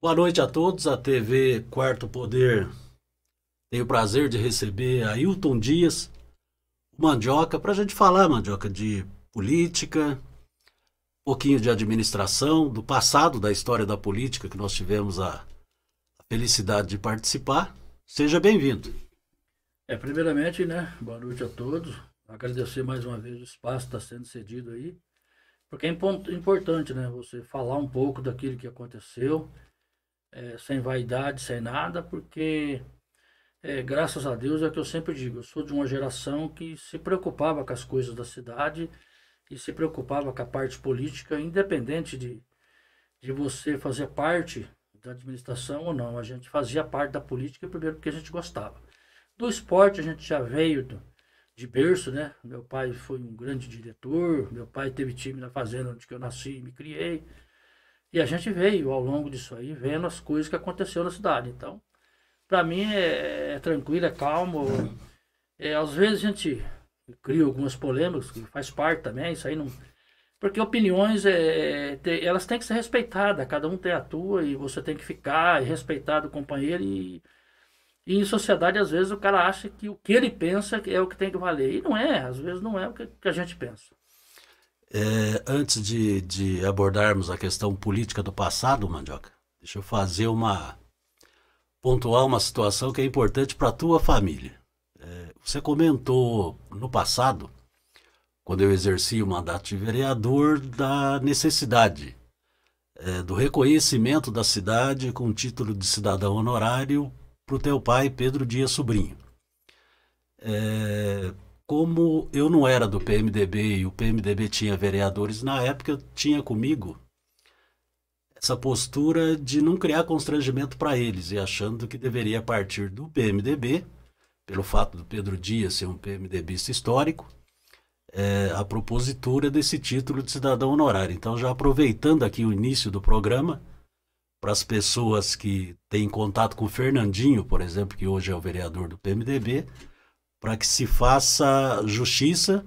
Boa noite a todos. A TV Quarto Poder tem o prazer de receber Ailton Dias, o Mandioca, para a gente falar, Mandioca, de política, um pouquinho de administração, do passado da história da política que nós tivemos a felicidade de participar. Seja bem-vindo. Primeiramente, né, boa noite a todos. Agradecer mais uma vez o espaço que está sendo cedido aí, porque é importante, né, você falar um pouco daquilo que aconteceu, sem vaidade, sem nada, porque, graças a Deus, é o que eu sempre digo, eu sou de uma geração que se preocupava com as coisas da cidade e se preocupava com a parte política, independente de você fazer parte da administração ou não. A gente fazia parte da política primeiro porque a gente gostava. Do esporte a gente já veio de berço, né? Meu pai foi um grande diretor, meu pai teve time na fazenda onde eu nasci e me criei. E a gente veio ao longo disso aí, vendo as coisas que aconteceram na cidade. Então, para mim é tranquilo, é calmo. Às vezes a gente cria algumas polêmicas, que faz parte também, isso aí não. Porque opiniões, elas têm que ser respeitadas, cada um tem a tua e você tem que ficar e respeitar do companheiro e em sociedade, às vezes, o cara acha que o que ele pensa é o que tem que valer. E não é, às vezes não é o que a gente pensa. Antes de abordarmos a questão política do passado, Mandioca, deixa eu pontuar uma situação que é importante para a tua família. Você comentou no passado, quando eu exerci o mandato de vereador, da necessidade do reconhecimento da cidade com título de cidadão honorário para o teu pai, Pedro Dias Sobrinho. Como eu não era do PMDB e o PMDB tinha vereadores na época, eu tinha comigo essa postura de não criar constrangimento para eles e achando que deveria partir do PMDB, pelo fato do Pedro Dias ser um PMDBista histórico, a propositura desse título de cidadão honorário. Então, já aproveitando aqui o início do programa, para as pessoas que têm contato com o Fernandinho, por exemplo, que hoje é o vereador do PMDB, para que se faça justiça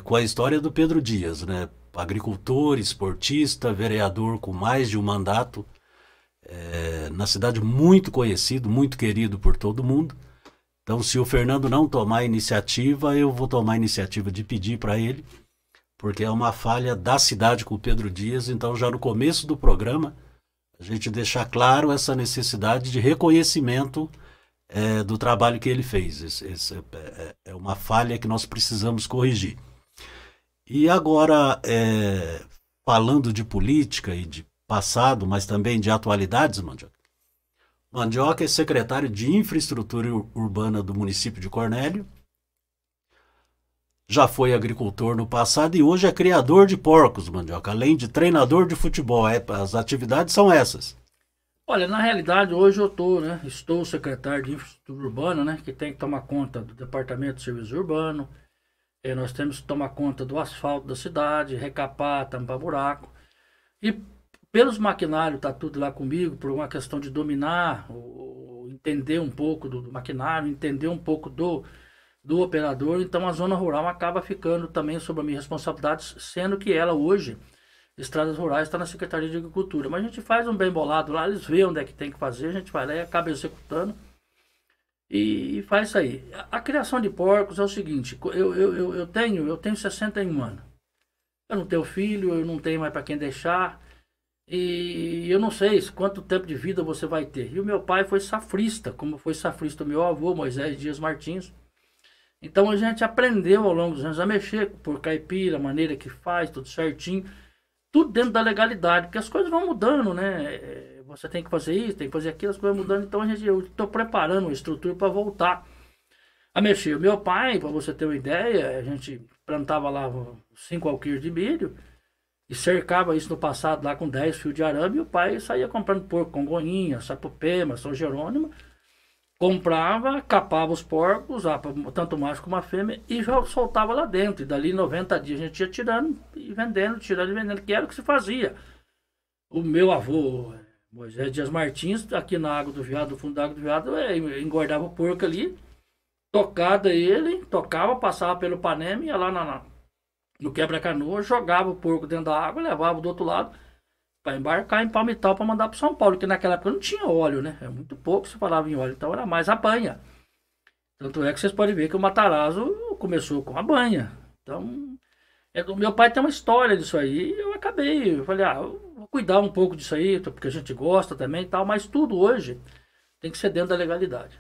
com a história do Pedro Dias, né? Agricultor, esportista, vereador com mais de um mandato, na cidade muito conhecido, muito querido por todo mundo. Então, se o Fernando não tomar a iniciativa, eu vou tomar a iniciativa de pedir para ele, porque é uma falha da cidade com o Pedro Dias. Então, já no começo do programa, a gente deixar claro essa necessidade de reconhecimento do trabalho que ele fez. É uma falha que nós precisamos corrigir. E agora, falando de política e de passado, mas também de atualidades, Mandioca. Mandioca é secretário de Infraestrutura Urbana do município de Cornélio. Já foi agricultor no passado e hoje é criador de porcos, Mandioca, além de treinador de futebol. As atividades são essas. Olha, na realidade, hoje eu estou secretário de Infraestrutura Urbana, né, que tem que tomar conta do Departamento de Serviço Urbano. Nós temos que tomar conta do asfalto da cidade, recapar, tampar buraco. E pelos maquinários, tá tudo lá comigo, por uma questão de dominar, entender um pouco do maquinário, entender um pouco do operador. Então a zona rural acaba ficando também sob a minha responsabilidade, sendo que ela hoje, Estradas Rurais, está na Secretaria de Agricultura. Mas a gente faz um bem bolado lá, eles veem onde é que tem que fazer, a gente vai lá e acaba executando e faz isso aí. A criação de porcos é o seguinte, eu tenho 61 anos. Eu não tenho filho, eu não tenho mais para quem deixar. E eu não sei quanto tempo de vida você vai ter. E o meu pai foi safrista, como foi safrista o meu avô, Moisés Dias Martins. Então a gente aprendeu ao longo dos anos a mexer por caipira, a maneira que faz, tudo certinho. Tudo dentro da legalidade, porque as coisas vão mudando, né? Você tem que fazer isso, tem que fazer aquilo, as coisas vão mudando. Então eu estou preparando uma estrutura para voltar a mexer. O meu pai, para você ter uma ideia, a gente plantava lá 5 alqueires de milho e cercava isso no passado lá com 10 fios de arame. E o pai saía comprando porco, Congonhinha, Sapopema, São Jerônimo. Comprava, capava os porcos, tanto macho como a fêmea, e já soltava lá dentro. E dali 90 dias a gente ia tirando e vendendo, tirando e vendendo, que era o que se fazia. O meu avô, Moisés Dias Martins, aqui na Água do Viado, no fundo da Água do Viado, engordava o porco ali, tocada ele, tocava, passava pelo Panema, ia lá no quebra-canoa, jogava o porco dentro da água, levava do outro lado para embarcar em Palmital para mandar para São Paulo, porque naquela época não tinha óleo, né? É muito pouco se falava em óleo, então era mais a banha. Tanto é que vocês podem ver que o Matarazzo começou com a banha. Então, o meu pai tem uma história disso aí, e eu falei, eu vou cuidar um pouco disso aí, porque a gente gosta também e tal, mas tudo hoje tem que ser dentro da legalidade.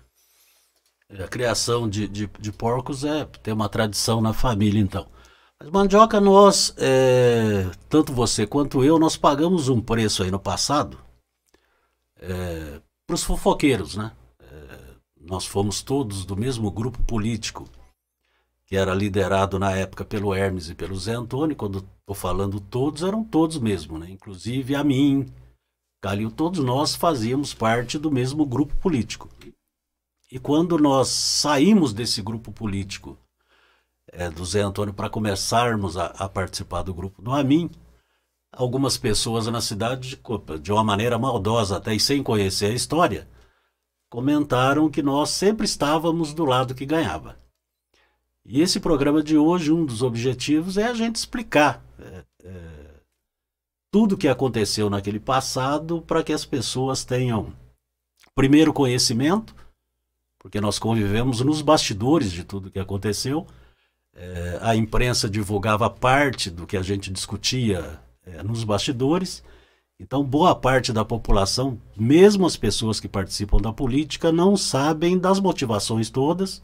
A criação de porcos tem uma tradição na família, então. Mas mandioca, nós, tanto você quanto eu, nós pagamos um preço aí no passado para os fofoqueiros, né? Nós fomos todos do mesmo grupo político, que era liderado na época pelo Hermes e pelo Zé Antônio. Quando estou falando todos, eram todos mesmo, né? Inclusive a mim, Calil, todos nós fazíamos parte do mesmo grupo político. E quando nós saímos desse grupo político do Zé Antônio para começarmos a participar do grupo do Amin, algumas pessoas na cidade, de uma maneira maldosa até e sem conhecer a história, comentaram que nós sempre estávamos do lado que ganhava. E esse programa de hoje, um dos objetivos é a gente explicar tudo o que aconteceu naquele passado para que as pessoas tenham, primeiro, conhecimento, porque nós convivemos nos bastidores de tudo que aconteceu. A imprensa divulgava parte do que a gente discutia nos bastidores. Então, boa parte da população, mesmo as pessoas que participam da política, não sabem das motivações todas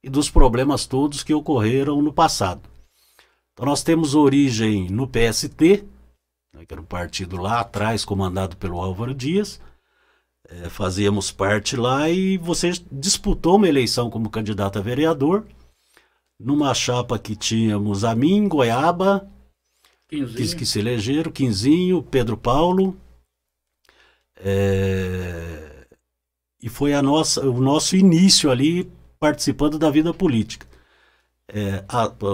e dos problemas todos que ocorreram no passado. Então, nós temos origem no PST, que era um partido lá atrás, comandado pelo Álvaro Dias. Fazíamos parte lá e você disputou uma eleição como candidato a vereador, numa chapa que tínhamos a mim, Goiaba, que se elegeram, Quinzinho, Pedro Paulo, e foi o nosso início ali participando da vida política.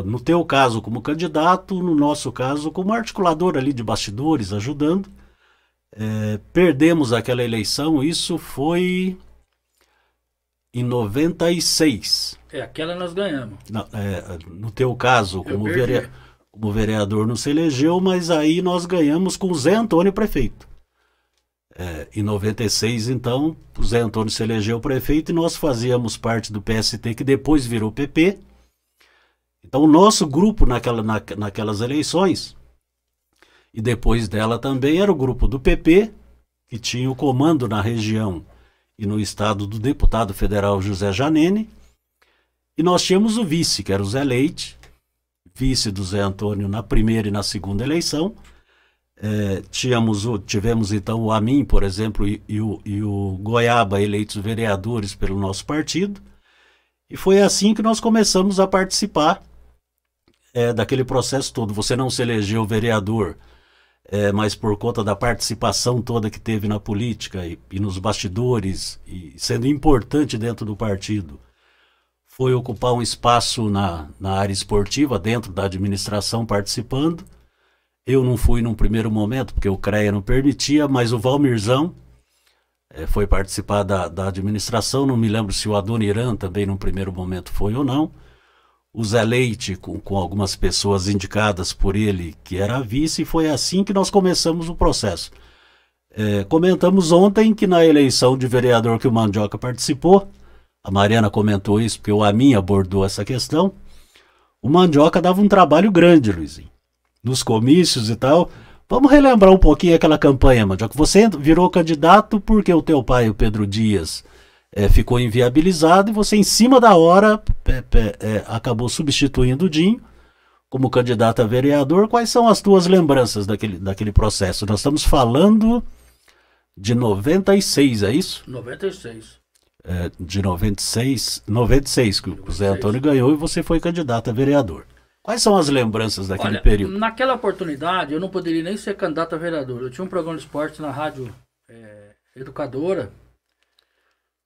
No teu caso como candidato, no nosso caso como articulador ali de bastidores, ajudando. Perdemos aquela eleição, isso foi em 96. Aquela nós ganhamos. No teu caso, como vereador não se elegeu, mas aí nós ganhamos com o Zé Antônio prefeito. Em 96, então, o Zé Antônio se elegeu prefeito e nós fazíamos parte do PST, que depois virou PP. Então, o nosso grupo naquelas eleições, e depois dela também, era o grupo do PP, que tinha o comando na região e no estado do deputado federal José Janene. E nós tínhamos o vice, que era o Zé Leite, vice do Zé Antônio na primeira e na segunda eleição. Tivemos então o Amin, por exemplo, e o Goiaba eleitos vereadores pelo nosso partido. E foi assim que nós começamos a participar daquele processo todo. Você não se elegeu vereador, mas por conta da participação toda que teve na política e nos bastidores, e sendo importante dentro do partido, foi ocupar um espaço na área esportiva, dentro da administração, participando. Eu não fui num primeiro momento, porque o CREA não permitia, mas o Valmirzão foi participar da administração. Não me lembro se o Adoniran também num primeiro momento foi ou não. O Zé Leite, com algumas pessoas indicadas por ele, que era vice, e foi assim que nós começamos o processo. Comentamos ontem que na eleição de vereador que o Mandioca participou, a Mariana comentou isso, porque o Amin abordou essa questão, o Mandioca dava um trabalho grande, Luizinho, nos comícios e tal. Vamos relembrar um pouquinho aquela campanha, Mandioca. Você virou candidato porque o teu pai, o Pedro Dias, ficou inviabilizado, e você, em cima da hora, acabou substituindo o Dinho como candidato a vereador. Quais são as tuas lembranças daquele processo? Nós estamos falando de 96, é isso? 96. De 96 que o Zé Antônio ganhou e você foi candidato a vereador. Quais são as lembranças daquele período? Naquela oportunidade, eu não poderia nem ser candidato a vereador. Eu tinha um programa de esporte na rádio educadora,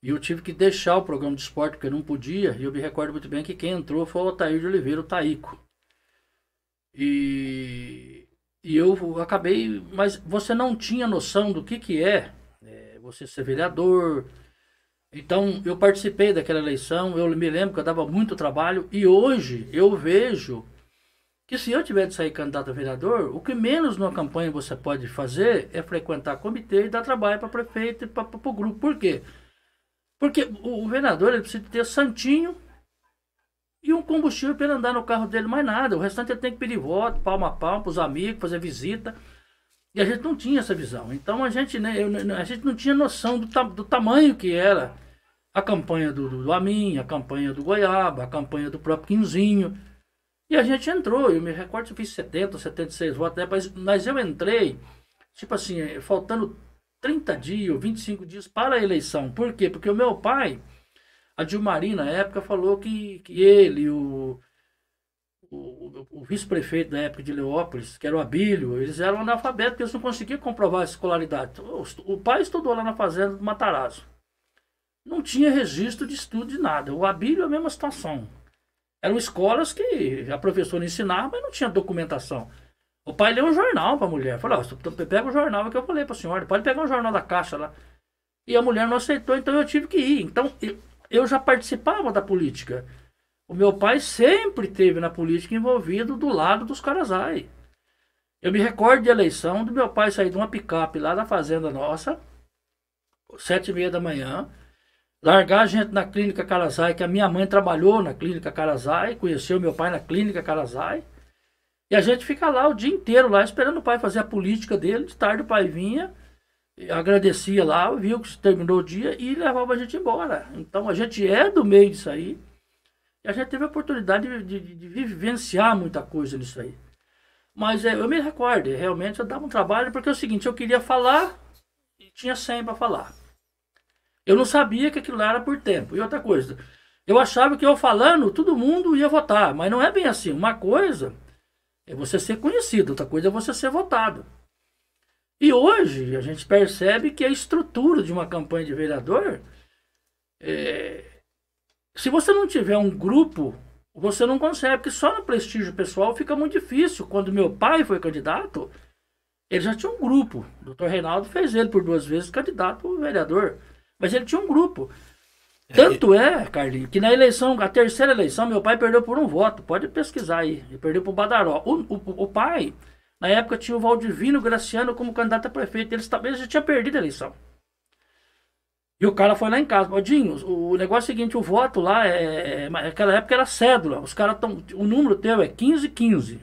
e eu tive que deixar o programa de esporte porque eu não podia, e eu me recordo muito bem que quem entrou foi o Otair de Oliveira, o Taíco. E eu acabei, mas você não tinha noção do que é você ser vereador. Então eu participei daquela eleição, eu me lembro que eu dava muito trabalho, e hoje eu vejo que se eu tiver de sair candidato a vereador, o que menos numa campanha você pode fazer é frequentar comitê e dar trabalho para prefeito e para o grupo. Por quê? Porque o vereador ele precisa ter santinho e um combustível para ele andar no carro dele, mais nada. O restante ele tem que pedir voto, palma a palma, para os amigos, fazer visita. E a gente não tinha essa visão. Então a gente, né, a gente não tinha noção do tamanho que era a campanha do Amin, a campanha do Goiaba, a campanha do próprio Quinzinho. E a gente entrou, eu me recordo que eu fiz 70, 76 votos, né, mas eu entrei, tipo assim, faltando 30 dias, 25 dias para a eleição. Por quê? Porque o meu pai, a Dilmari, na época, falou que ele, o vice-prefeito da época de Leópolis, que era o Abílio, eles eram analfabetos, eles não conseguiam comprovar a escolaridade. O pai estudou lá na fazenda do Matarazzo. Não tinha registro de estudo de nada. O Abílio é a mesma situação. Eram escolas que a professora ensinava, mas não tinha documentação. O pai leu um jornal para a mulher. Falou, pega o jornal que eu falei para a senhora, pode pegar um jornal da Caixa lá. E a mulher não aceitou, então eu tive que ir. Então, eu já participava da política. O meu pai sempre esteve na política envolvido do lado dos Carajás. Eu me recordo de eleição do meu pai sair de uma picape lá da fazenda nossa, 7h30 da manhã, largar a gente na clínica Carajás, que a minha mãe trabalhou na clínica Carajás, conheceu meu pai na clínica Carajás, e a gente fica lá o dia inteiro lá esperando o pai fazer a política dele. De tarde o pai vinha, agradecia lá, viu que terminou o dia e levava a gente embora. Então a gente é do meio disso aí. E a gente teve a oportunidade de vivenciar muita coisa nisso aí. Mas eu me recordo, realmente eu dava um trabalho, porque é o seguinte, eu queria falar e tinha 100 para falar. Eu não sabia que aquilo lá era por tempo. E outra coisa, eu achava que eu falando, todo mundo ia votar, mas não é bem assim. Uma coisa é você ser conhecido, outra coisa é você ser votado. E hoje a gente percebe que a estrutura de uma campanha de vereador, se você não tiver um grupo, você não consegue, porque só no prestígio pessoal fica muito difícil. Quando meu pai foi candidato, ele já tinha um grupo. O doutor Reinaldo fez ele por 2 vezes candidato a vereador. Mas ele tinha um grupo. Tanto Carlinhos, que na eleição, a terceira eleição, meu pai perdeu por 1 voto. Pode pesquisar aí. Ele perdeu por Badaró. O pai, na época, tinha o Valdivino Graciano como candidato a prefeito. Ele já tinha perdido a eleição. E o cara foi lá em casa. Baldinho, o negócio é o seguinte, o voto lá, naquela época era cédula. Os caras estão. O número teu é 1515.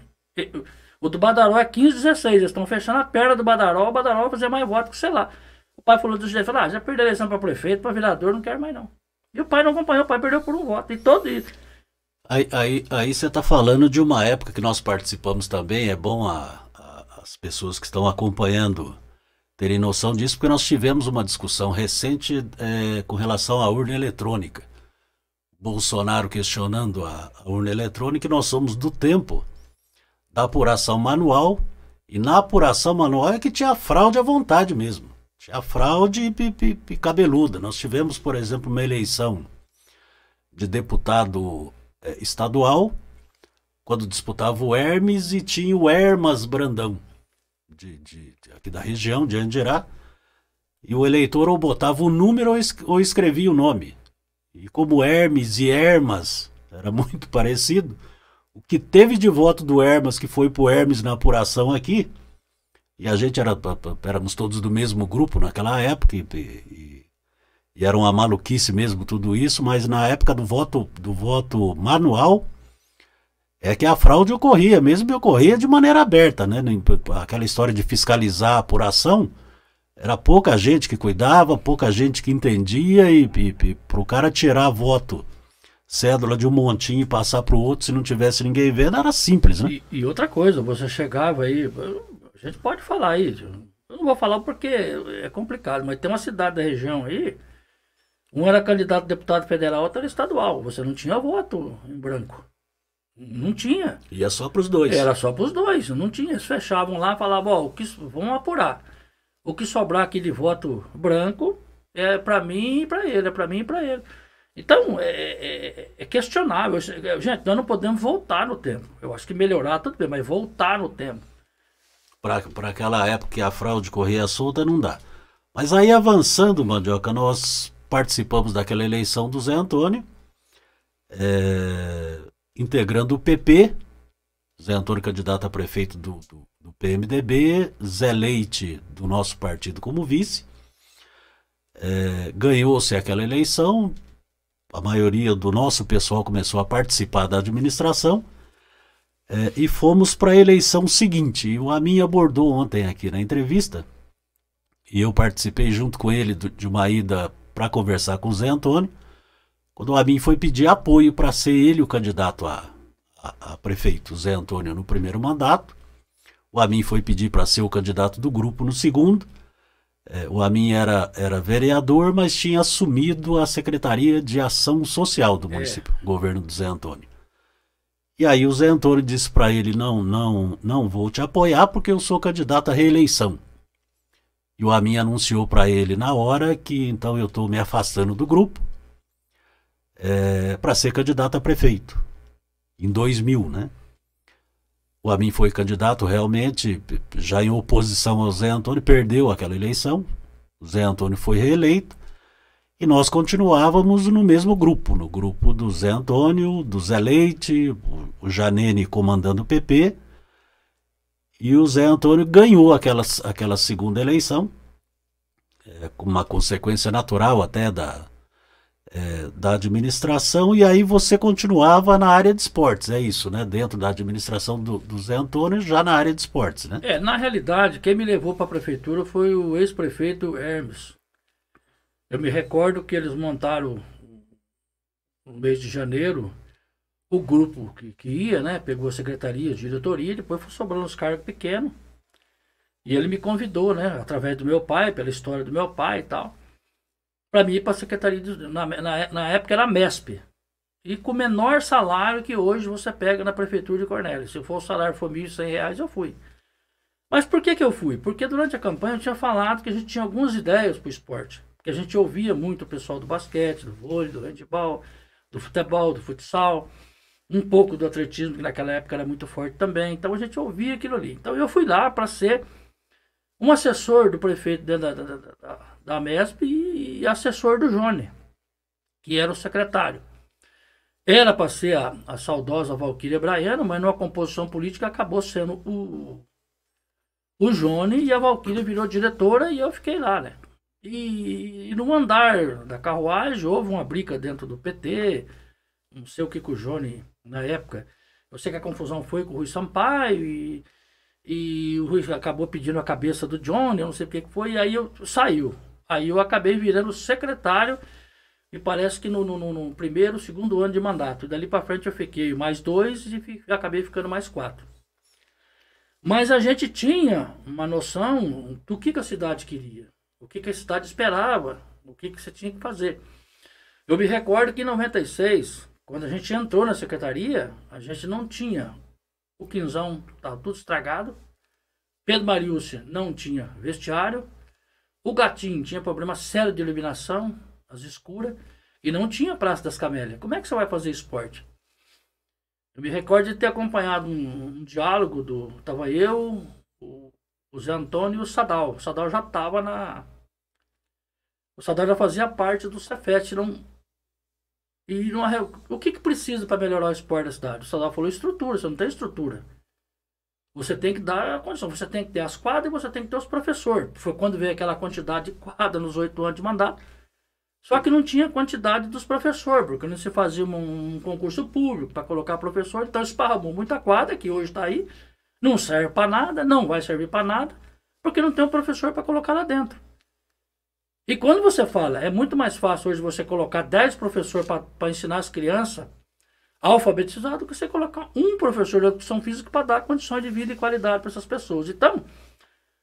O do Badaró é 1516. Eles estão fechando a perna do Badaró. O Badaró vai fazer mais voto que sei lá. O pai falou do jeito, falou, já perdeu a eleição para prefeito, para vereador, não quero mais não. E o pai não acompanhou, o pai perdeu por 1 voto. E todo isso. Aí você está falando de uma época que nós participamos também. É bom as pessoas que estão acompanhando terem noção disso, porque nós tivemos uma discussão recente com relação à urna eletrônica. Bolsonaro questionando a urna eletrônica, e nós somos do tempo da apuração manual, e na apuração manual é que tinha fraude à vontade mesmo. Tinha fraude cabeluda. Nós tivemos, por exemplo, uma eleição de deputado estadual, quando disputava o Hermes e tinha o Hermas Brandão, aqui da região, de Andirá, e o eleitor ou botava o número ou escrevia o nome. E como Hermes e Hermas era muito parecido, o que teve de voto do Hermas, que foi pro Hermes na apuração aqui, e a gente éramos todos do mesmo grupo naquela época, e era uma maluquice mesmo tudo isso, mas na época do voto manual, é que a fraude ocorria, mesmo que ocorria de maneira aberta, né? Aquela história de fiscalizar a apuração, era pouca gente que cuidava, pouca gente que entendia, e para o cara tirar voto, cédula de um montinho e passar para o outro, se não tivesse ninguém vendo, era simples, né? E outra coisa, você chegava aí, a gente pode falar aí, eu não vou falar porque é complicado, mas tem uma cidade da região aí, um era candidato a deputado federal, outro era estadual, você não tinha voto em branco. Não tinha. Ia só para os dois. Era só para os dois, não tinha. Eles fechavam lá e falavam, vamos apurar. O que sobrar aqui de voto branco é para mim e para ele, é para mim e para ele. Então, é questionável. Gente, nós não podemos voltar no tempo. Eu acho que melhorar tudo bem, mas voltar no tempo. Para aquela época que a fraude corria solta, não dá. Mas aí, avançando, Mandioca, nós participamos daquela eleição do Zé Antônio, integrando o PP. Zé Antônio candidato a prefeito do PMDB, Zé Leite do nosso partido como vice. Ganhou-se aquela eleição, a maioria do nosso pessoal começou a participar da administração, e fomos para a eleição seguinte. E o Amin abordou ontem aqui na entrevista, e eu participei junto com ele de uma ida para conversar com o Zé Antônio, quando o Amin foi pedir apoio para ser ele o candidato a prefeito, Zé Antônio no primeiro mandato. O Amin foi pedir para ser o candidato do grupo no segundo. O Amin era vereador, mas tinha assumido a Secretaria de Ação Social do município, governo do Zé Antônio. E aí o Zé Antônio disse para ele, não vou te apoiar porque eu sou candidato à reeleição. E o Amin anunciou para ele na hora que então eu estou me afastando do grupo para ser candidato a prefeito. Em 2000, né? O Amin foi candidato realmente, já em oposição ao Zé Antônio, perdeu aquela eleição. O Zé Antônio foi reeleito e nós continuávamos no mesmo grupo, no grupo do Zé Antônio, do Zé Leite, o Janene comandando o PP. E o Zé Antônio ganhou aquela segunda eleição, com uma consequência natural até da administração, e aí você continuava na área de esportes, é isso, né? Dentro da administração do Zé Antônio, já na área de esportes, né? Na realidade, quem me levou para a prefeitura foi o ex-prefeito Hermes. Eu me recordo que eles montaram, no mês de janeiro, o grupo que ia, né? Pegou a secretaria, a diretoria, depois foi sobrando os cargos pequenos. E ele me convidou, né? Através do meu pai, pela história do meu pai e tal, para mim ir para a secretaria, na época era a MESP, e com o menor salário que hoje você pega na prefeitura de Cornélia. Se o salário for R$1.100, eu fui. Mas por que eu fui? Porque durante a campanha eu tinha falado que a gente tinha algumas ideias para o esporte, que a gente ouvia muito o pessoal do basquete, do vôlei, do handebol, do futebol, do futsal, um pouco do atletismo, que naquela época era muito forte também, então a gente ouvia aquilo ali. Então eu fui lá para ser um assessor do prefeito da MESP e assessor do Jone, que era o secretário. Era para ser a saudosa Valquíria Braiano, mas numa composição política acabou sendo o Jone, e a Valquíria virou diretora e eu fiquei lá, né? E no andar da carruagem houve uma briga dentro do PT, não sei o que com o Jone na época. Eu sei que a confusão foi com o Rui Sampaio e o Rui acabou pedindo a cabeça do Johnny, eu não sei o que foi, e aí saiu. Aí eu acabei virando secretário, e parece que no primeiro, segundo ano de mandato. E dali para frente eu fiquei mais 2 e acabei ficando mais 4. Mas a gente tinha uma noção do que a cidade queria, o que a cidade esperava, o que você tinha que fazer. Eu me recordo que em 96, quando a gente entrou na secretaria, a gente não tinha. O quinzão estava tudo estragado. Pedro Mariúcia não tinha vestiário. O Gatinho tinha problema sério de iluminação, as escuras. E não tinha Praça das Camélias. Como é que você vai fazer esporte? Eu me recordo de ter acompanhado um diálogo Estava eu, o Zé Antônio e o Sadal. O Sadal já estava O Sadal já fazia parte do Cefet. O que precisa para melhorar o esporte da cidade? O Sadal falou estrutura, você não tem estrutura. Você tem que dar a condição, você tem que ter as quadras e você tem que ter os professores. Foi quando veio aquela quantidade de quadras nos 8 anos de mandato. Só que não tinha quantidade dos professores, porque não se fazia um concurso público para colocar professor. Então esparramou muita quadra, que hoje está aí, não serve para nada, não vai servir para nada, porque não tem um professor para colocar lá dentro. E quando você fala, é muito mais fácil hoje você colocar 10 professores para ensinar as crianças a alfabetizar do que você colocar um professor de educação física para dar condições de vida e qualidade para essas pessoas. Então,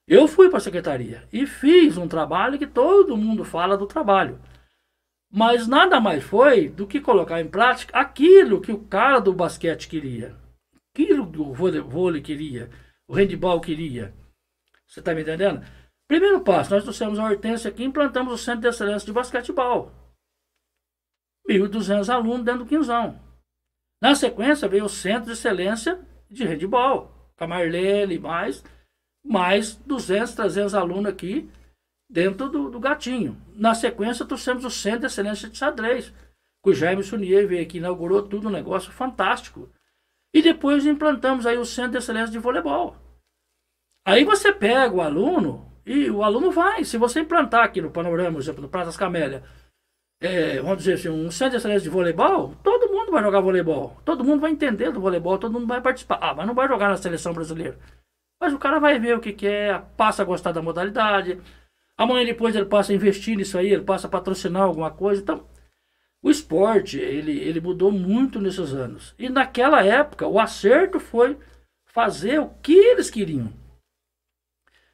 eu fui para a secretaria e fiz um trabalho que todo mundo fala do trabalho. Mas nada mais foi do que colocar em prática aquilo que o cara do basquete queria, aquilo que o vôlei queria, o handebol queria. Você está me entendendo? Primeiro passo, nós trouxemos a Hortência aqui e implantamos o Centro de Excelência de Basquetebol. 1.200 alunos dentro do quinzão. Na sequência veio o Centro de Excelência de Handebol, com a Marlene, mais 200, 300 alunos aqui dentro do Gatinho. Na sequência trouxemos o Centro de Excelência de Xadrez, que o Jaime Sunier veio aqui, inaugurou tudo, um negócio fantástico. E depois implantamos aí o Centro de Excelência de Voleibol. Aí você pega o aluno e o aluno vai. Se você implantar aqui no Panorama, por exemplo, no Praça das Camélias, vamos dizer assim, um Centro de Excelência de Voleibol, todo mundo vai jogar voleibol. Todo mundo vai entender do voleibol, todo mundo vai participar. Ah, mas não vai jogar na seleção brasileira. Mas o cara vai ver o que quer, passa a gostar da modalidade. Amanhã depois ele passa a investir nisso aí, ele passa a patrocinar alguma coisa. Então, o esporte, ele mudou muito nesses anos. E naquela época, o acerto foi fazer o que eles queriam. O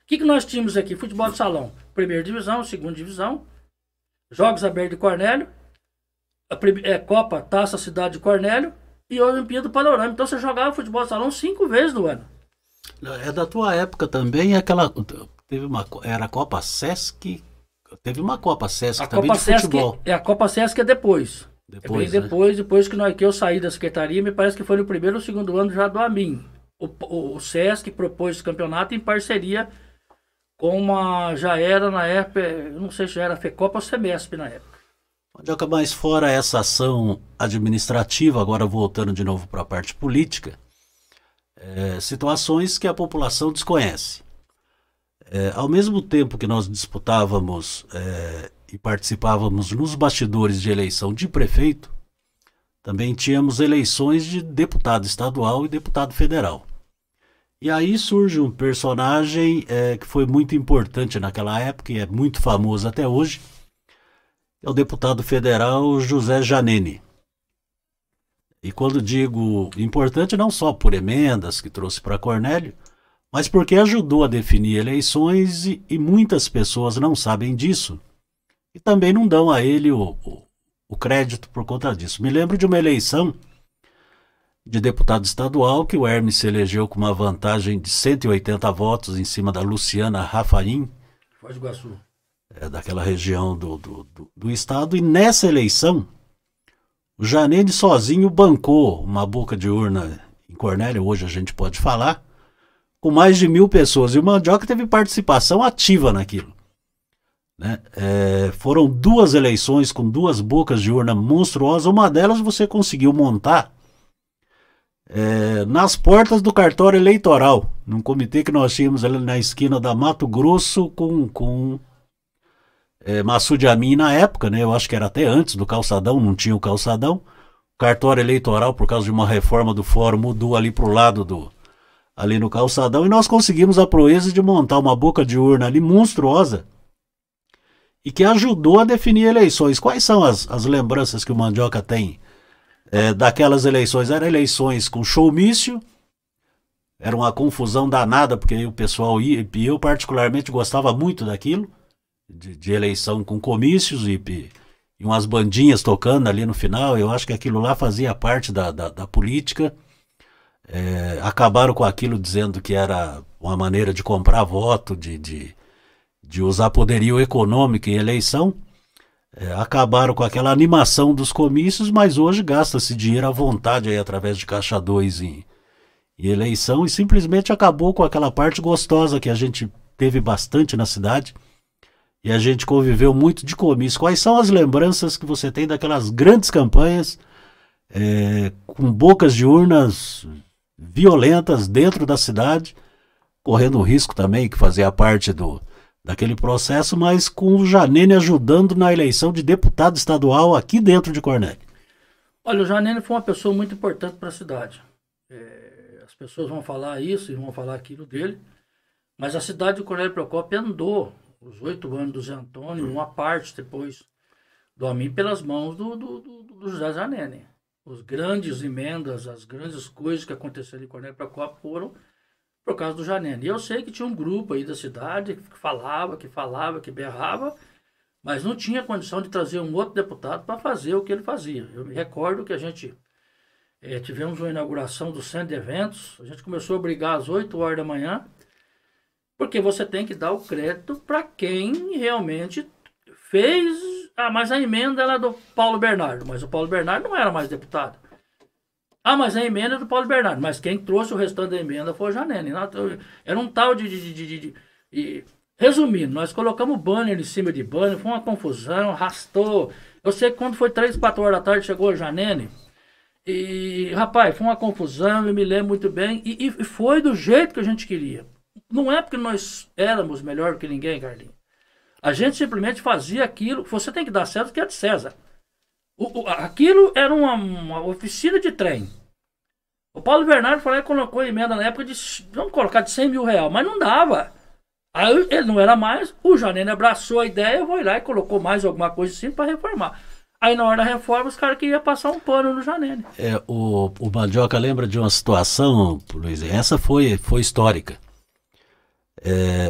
que nós tínhamos aqui? Futebol de salão. Primeira divisão, segunda divisão. Jogos Abertos de Cornélio. Copa, Taça Cidade de Cornélio. E a Olimpíada do Panorama. Então você jogava futebol de salão 5 vezes no ano. É da tua época também, era a Copa Sesc, teve uma Copa Sesc A também Copa de Sesc, futebol. a Copa Sesc é depois. Depois, bem depois que eu saí da secretaria, me parece que foi no primeiro ou segundo ano já do AMIN. O Sesc propôs esse campeonato em parceria com já era na época, eu não sei se já era FECOPA ou Semesp na época. Mandioca, mas fora essa ação administrativa, agora voltando de novo para a parte política, situações que a população desconhece. Ao mesmo tempo que nós disputávamos e participávamos nos bastidores de eleição de prefeito, também tínhamos eleições de deputado estadual e deputado federal. E aí surge um personagem que foi muito importante naquela época e é muito famoso até hoje, é o deputado federal José Janene. E quando digo importante, não só por emendas que trouxe para Cornélio, mas porque ajudou a definir eleições e muitas pessoas não sabem disso e também não dão a ele o crédito por conta disso. Me lembro de uma eleição de deputado estadual que o Hermes se elegeu com uma vantagem de 180 votos em cima da Luciana Rafaim, Foz do Iguaçu. Daquela região do estado, e nessa eleição o Janene sozinho bancou uma boca de urna em Cornélio, hoje a gente pode falar, com mais de 1.000 pessoas. E o Mandioca teve participação ativa naquilo. Né? Foram 2 eleições com 2 bocas de urna monstruosas. Uma delas você conseguiu montar nas portas do cartório eleitoral, num comitê que nós tínhamos ali na esquina da Mato Grosso com Masud Amin na época, né? Eu acho que era até antes do calçadão, não tinha o calçadão. O cartório eleitoral, por causa de uma reforma do fórum, mudou ali para o lado ali no calçadão, e nós conseguimos a proeza de montar uma boca de urna ali monstruosa e que ajudou a definir eleições. Quais são as lembranças que o Mandioca tem daquelas eleições? Eram eleições com showmício, era uma confusão danada, porque aí o pessoal ia, e eu particularmente gostava muito daquilo, de eleição com comícios e umas bandinhas tocando ali no final. Eu acho que aquilo lá fazia parte da política. Acabaram com aquilo dizendo que era uma maneira de comprar voto, de usar poderio econômico em eleição. Acabaram com aquela animação dos comícios, mas hoje gasta-se dinheiro à vontade aí, através de caixa 2 em eleição, e simplesmente acabou com aquela parte gostosa que a gente teve bastante na cidade. E a gente conviveu muito de comício. Quais são as lembranças que você tem daquelas grandes campanhas com bocas de urnas violentas dentro da cidade, correndo o risco também, que fazia parte daquele processo, mas com o Janene ajudando na eleição de deputado estadual aqui dentro de Cornélio? Olha, o Janene foi uma pessoa muito importante para a cidade. As pessoas vão falar isso e vão falar aquilo dele, mas a cidade de Cornélio Procópio andou os 8 anos do Zé Antônio, uma parte depois do AMIN, pelas mãos do José Janene. As grandes emendas, as grandes coisas que aconteceram em Cornélio Procópio foram por causa do Janene. E eu sei que tinha um grupo aí da cidade que falava, que berrava, mas não tinha condição de trazer um outro deputado para fazer o que ele fazia. Eu me recordo que a gente tivemos uma inauguração do centro de eventos, a gente começou a brigar às 8 horas da manhã, porque você tem que dar o crédito para quem realmente fez. Mas a emenda era do Paulo Bernardo, mas o Paulo Bernardo não era mais deputado. Mas a emenda é do Paulo Bernardo, mas quem trouxe o restante da emenda foi o Janene. Era um tal Resumindo, nós colocamos banner em cima de banner, foi uma confusão, arrastou. Eu sei que quando foi 3, 4 horas da tarde, chegou o Janene, E, rapaz, foi uma confusão, eu me lembro muito bem. E foi do jeito que a gente queria. Não é porque nós éramos melhor que ninguém, Carlinhos. A gente simplesmente fazia aquilo. Você tem que dar certo que é de César. Aquilo era uma oficina de trem. O Paulo Bernardo falou que colocou emenda na época de, vamos colocar de 100 mil reais, mas não dava. Aí ele não era mais, o Janene abraçou a ideia, foi lá e colocou mais alguma coisa assim para reformar. Aí na hora da reforma os caras queriam passar um pano no Janene. O Mandioca lembra de uma situação, Luiz, essa foi histórica.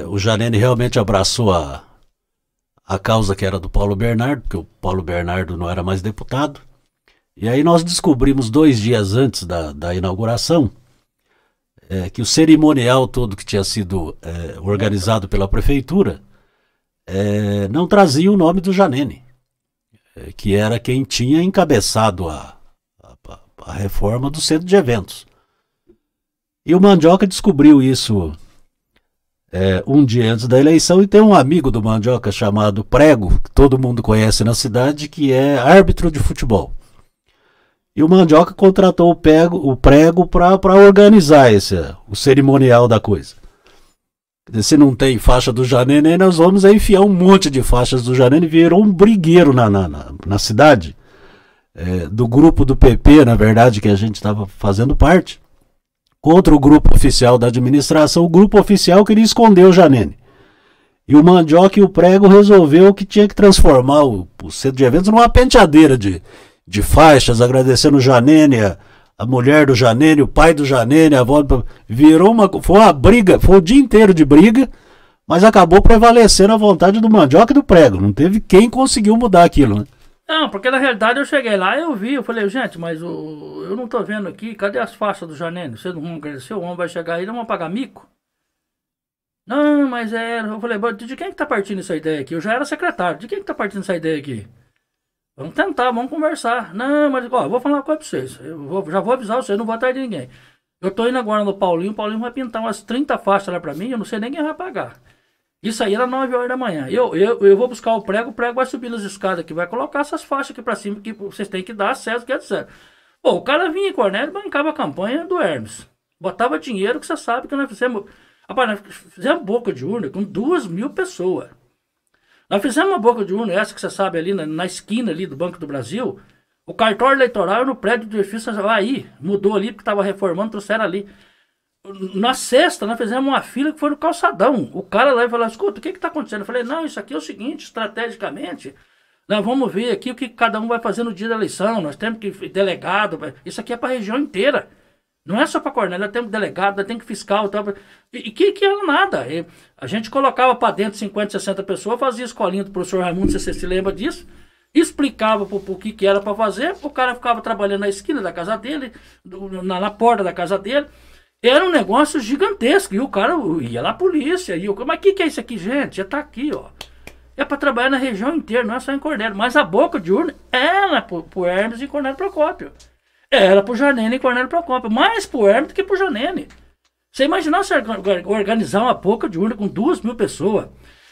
O Janene realmente abraçou a causa que era do Paulo Bernardo, porque o Paulo Bernardo não era mais deputado. E aí nós descobrimos 2 dias antes da inauguração que o cerimonial todo que tinha sido organizado pela prefeitura não trazia o nome do Janene, que era quem tinha encabeçado a reforma do centro de eventos. E o Mandioca descobriu isso um dia antes da eleição, e tem um amigo do Mandioca chamado Prego, que todo mundo conhece na cidade, que é árbitro de futebol. E o Mandioca contratou o Prego para organizar o cerimonial da coisa. Se não tem faixa do Janene, aí nós vamos enfiar um monte de faixas do Janene. Virou um brigueiro na cidade, do grupo do PP, na verdade, que a gente estava fazendo parte, contra o grupo oficial da administração. O grupo oficial queria esconder o Janene. E o Mandioca e o Prego resolveu que tinha que transformar o centro de eventos numa penteadeira de faixas, agradecendo o Janene, a mulher do Janene, o pai do Janene, a avó. Foi uma briga, foi o dia inteiro de briga, mas acabou prevalecendo a vontade do Mandioca e do Prego. Não teve quem conseguiu mudar aquilo, né? Não, porque na realidade eu cheguei lá, eu falei, gente, mas eu não tô vendo aqui, cadê as faixas do Janene? Vocês não vão agradecer, o homem vai chegar aí, não vão pagar mico? Não, mas eu falei, de quem que tá partindo essa ideia aqui? Eu já era secretário, de quem que tá partindo essa ideia aqui? Vamos tentar, vamos conversar. Não, mas ó, eu vou falar uma coisa pra vocês. Já vou avisar vocês, não vou atrás de ninguém. Eu tô indo agora no Paulinho, o Paulinho vai pintar umas 30 faixas lá pra mim, eu não sei nem quem vai pagar. Isso aí era 9 horas da manhã. Eu vou buscar o Prego vai subir nas escadas aqui, vai colocar essas faixas aqui pra cima, que vocês têm que dar acesso, que é certo. Pô, o cara vinha em Cornélio e bancava a campanha do Hermes. Botava dinheiro, que você sabe que nós fizemos. Rapaz, nós fizemos boca de urna com 2.000 pessoas. Nós fizemos uma boca de urna, essa que você sabe ali, na esquina ali do Banco do Brasil. O cartório eleitoral era no prédio do edifício aí. Mudou ali, porque estava reformando, trouxeram ali. Na sexta, nós fizemos uma fila que foi no calçadão. O cara lá falou, escuta, o que está acontecendo? Eu falei, não, isso aqui é o seguinte, estrategicamente, nós vamos ver aqui o que cada um vai fazer no dia da eleição. Nós temos que delegado, isso aqui é para a região inteira. Não é só para Cornélio, tem delegado, tem que fiscal. E que era nada. A gente colocava para dentro 50, 60 pessoas, fazia escolinha do professor Raimundo, se você se lembra disso, explicava o que era para fazer, o cara ficava trabalhando na esquina da casa dele, na porta da casa dele. Era um negócio gigantesco. E o cara ia lá, polícia. Mas o que é isso aqui, gente? Já tá aqui, ó. É para trabalhar na região inteira, não é só em Cornélio. Mas a boca de urna era pro Hermes e Cornélio Procópio. Era pro Janene e Cornélio Procópio. Mais pro Hermes do que pro Janene. Você imaginar você organizar uma boca de urna com 2.000 pessoas,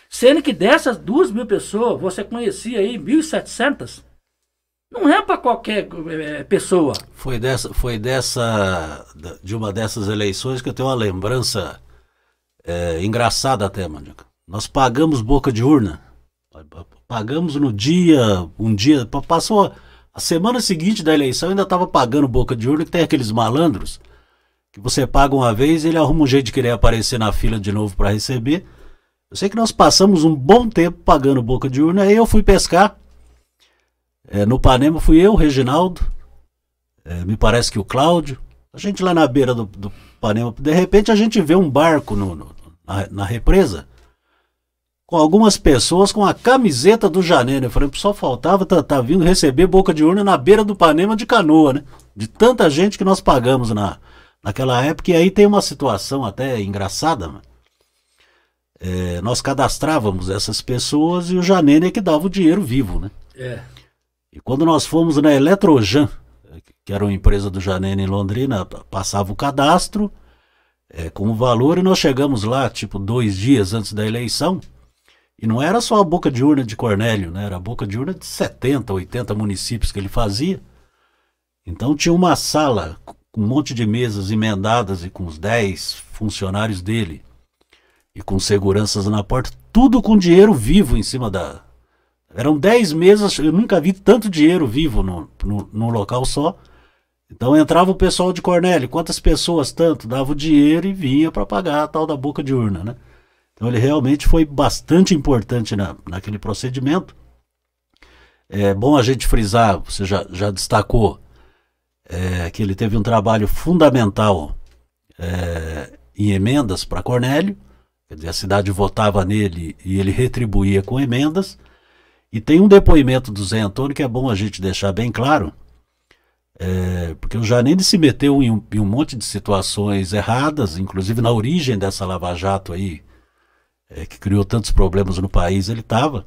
sendo que dessas 2.000 pessoas você conhecia aí 1.700? Não é para qualquer pessoa. Foi de uma dessas eleições que eu tenho uma lembrança engraçada até, Mandioca. Nós pagamos boca de urna. Pagamos no um dia, passou a semana seguinte da eleição, ainda estava pagando boca de urna, que tem aqueles malandros que você paga uma vez e ele arruma um jeito de querer aparecer na fila de novo para receber. Eu sei que nós passamos um bom tempo pagando boca de urna, aí eu fui pescar. No Panema fui eu, o Reginaldo, me parece que o Cláudio, a gente lá na beira do Panema, de repente a gente vê um barco na represa, com algumas pessoas com a camiseta do Janene. Eu falei, só faltava tá vindo receber boca de urna na beira do Panema de canoa, né? De tanta gente que nós pagamos naquela época. E aí tem uma situação até engraçada, mano. Nós cadastrávamos essas pessoas e o Janene é que dava o dinheiro vivo, né? E quando nós fomos na Eletrojan, que era uma empresa do Janene em Londrina, passava o cadastro com o valor, e nós chegamos lá, tipo, 2 dias antes da eleição, e não era só a boca de urna de Cornélio, né? Era a boca de urna de 70, 80 municípios que ele fazia. Então tinha uma sala com um monte de mesas emendadas e com os 10 funcionários dele e com seguranças na porta, tudo com dinheiro vivo em cima da... Eram 10 mesas, eu nunca vi tanto dinheiro vivo num local só. Então entrava o pessoal de Cornélio, quantas pessoas tanto, dava o dinheiro e vinha para pagar a tal da boca de urna, né? Então ele realmente foi bastante importante naquele procedimento. É bom a gente frisar, você já destacou, que ele teve um trabalho fundamental em emendas para Cornélio, quer dizer, a cidade votava nele e ele retribuía com emendas. E tem um depoimento do Zé Antônio que é bom a gente deixar bem claro, porque o Janine se meteu em um monte de situações erradas, inclusive na origem dessa Lava Jato aí, que criou tantos problemas no país, ele estava.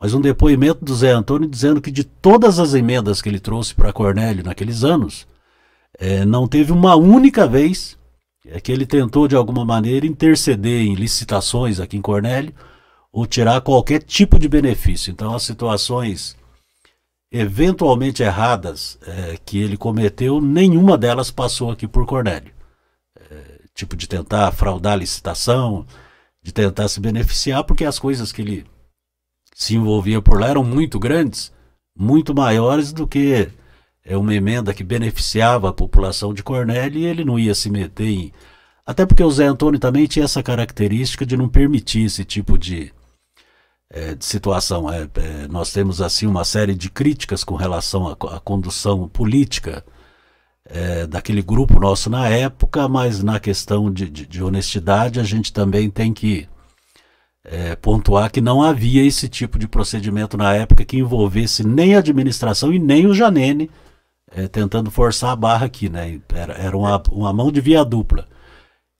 Mas um depoimento do Zé Antônio dizendo que de todas as emendas que ele trouxe para Cornélio naqueles anos, não teve uma única vez que ele tentou de alguma maneira interceder em licitações aqui em Cornélio ou tirar qualquer tipo de benefício. Então as situações eventualmente erradas que ele cometeu, nenhuma delas passou aqui por Cornélio. Tipo de tentar fraudar a licitação, de tentar se beneficiar, porque as coisas que ele se envolvia por lá eram muito grandes, muito maiores do que uma emenda que beneficiava a população de Cornélio, e ele não ia se meter em... Até porque o Zé Antônio também tinha essa característica de não permitir esse tipo de situação. Nós temos assim uma série de críticas com relação à condução política daquele grupo nosso na época, mas na questão de honestidade a gente também tem que pontuar que não havia esse tipo de procedimento na época que envolvesse nem a administração e nem o Janene tentando forçar a barra aqui, né? Era uma mão de via dupla.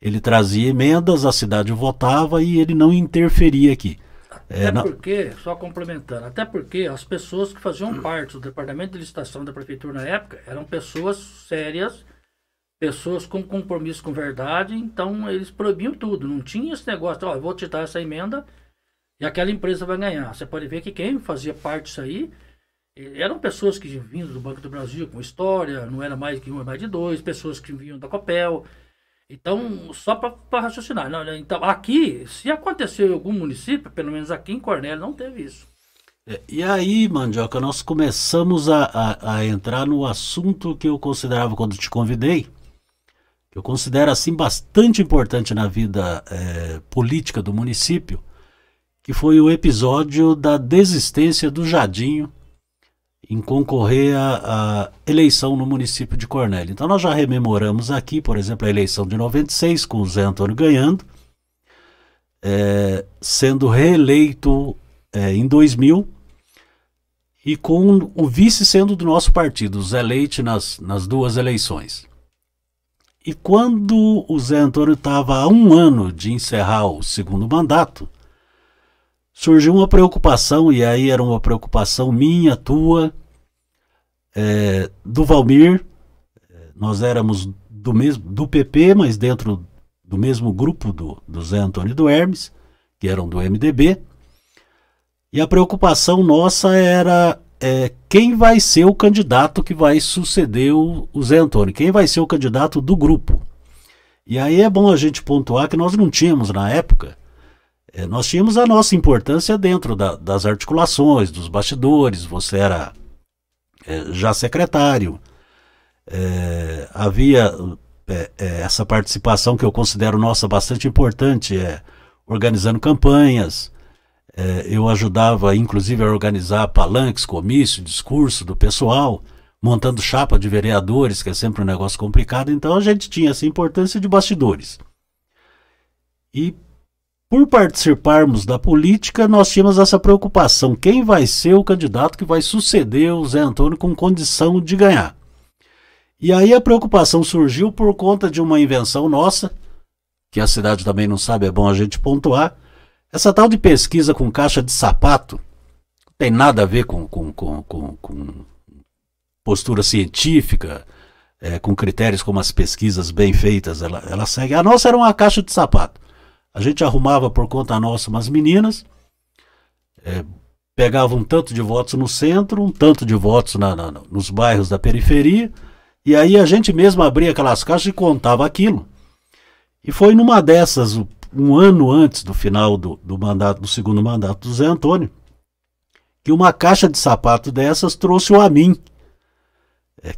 Ele trazia emendas, a cidade votava e ele não interferia aqui. Até porque, só complementando, até porque as pessoas que faziam parte do departamento de licitação da prefeitura na época eram pessoas sérias, pessoas com compromisso com verdade, então eles proibiam tudo. Não tinha esse negócio de, eu vou te dar essa emenda e aquela empresa vai ganhar. Você pode ver que quem fazia parte disso aí eram pessoas que vinham do Banco do Brasil com história, não era mais que um, é mais de dois, pessoas que vinham da Copel. Então, só para raciocinar. Não, então, aqui, se aconteceu em algum município, pelo menos aqui em Cornélio, não teve isso. E aí, Mandioca, nós começamos a entrar no assunto que eu considerava quando te convidei, que eu considero assim bastante importante na vida política do município, que foi o episódio da desistência do Jadinho em concorrer à eleição no município de Cornélio. Então nós já rememoramos aqui, por exemplo, a eleição de 96, com o Zé Antônio ganhando, sendo reeleito em 2000, e com o vice sendo do nosso partido, o Zé Leite, nas duas eleições. E quando o Zé Antônio estava há um ano de encerrar o segundo mandato, surgiu uma preocupação, e aí era uma preocupação minha, tua, do Valmir. Nós éramos do PP, mas dentro do mesmo grupo do Zé Antônio e do Hermes, que eram do MDB. E a preocupação nossa era quem vai ser o candidato que vai suceder o Zé Antônio, quem vai ser o candidato do grupo. E aí é bom a gente pontuar que nós não tínhamos na época, nós tínhamos a nossa importância dentro das articulações, dos bastidores. Você era já secretário, havia essa participação que eu considero nossa bastante importante, organizando campanhas. Eu ajudava inclusive a organizar palanques, comício, discurso do pessoal, montando chapa de vereadores, que é sempre um negócio complicado. Então a gente tinha essa importância de bastidores. E por participarmos da política, nós tínhamos essa preocupação: quem vai ser o candidato que vai suceder o Zé Antônio com condição de ganhar? E aí a preocupação surgiu por conta de uma invenção nossa, que a cidade também não sabe, é bom a gente pontuar. Essa tal de pesquisa com caixa de sapato não tem nada a ver com postura científica, com critérios como as pesquisas bem feitas. Ela segue. A nossa era uma caixa de sapato. A gente arrumava por conta nossa umas meninas, pegava um tanto de votos no centro, um tanto de votos nos bairros da periferia, e aí a gente mesmo abria aquelas caixas e contava aquilo. E foi numa dessas, um ano antes do final do segundo mandato do Zé Antônio, que uma caixa de sapato dessas trouxe o Amin,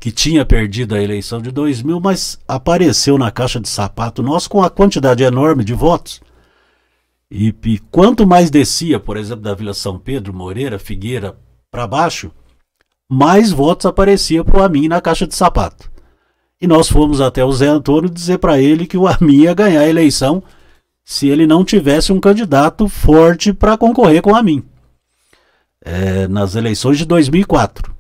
que tinha perdido a eleição de 2000, mas apareceu na caixa de sapato nosso com a quantidade enorme de votos. E quanto mais descia, por exemplo, da Vila São Pedro, Moreira, Figueira, para baixo, mais votos aparecia para o Amin na caixa de sapato. E nós fomos até o Zé Antônio dizer para ele que o Amin ia ganhar a eleição se ele não tivesse um candidato forte para concorrer com o Amin. Nas eleições de 2004.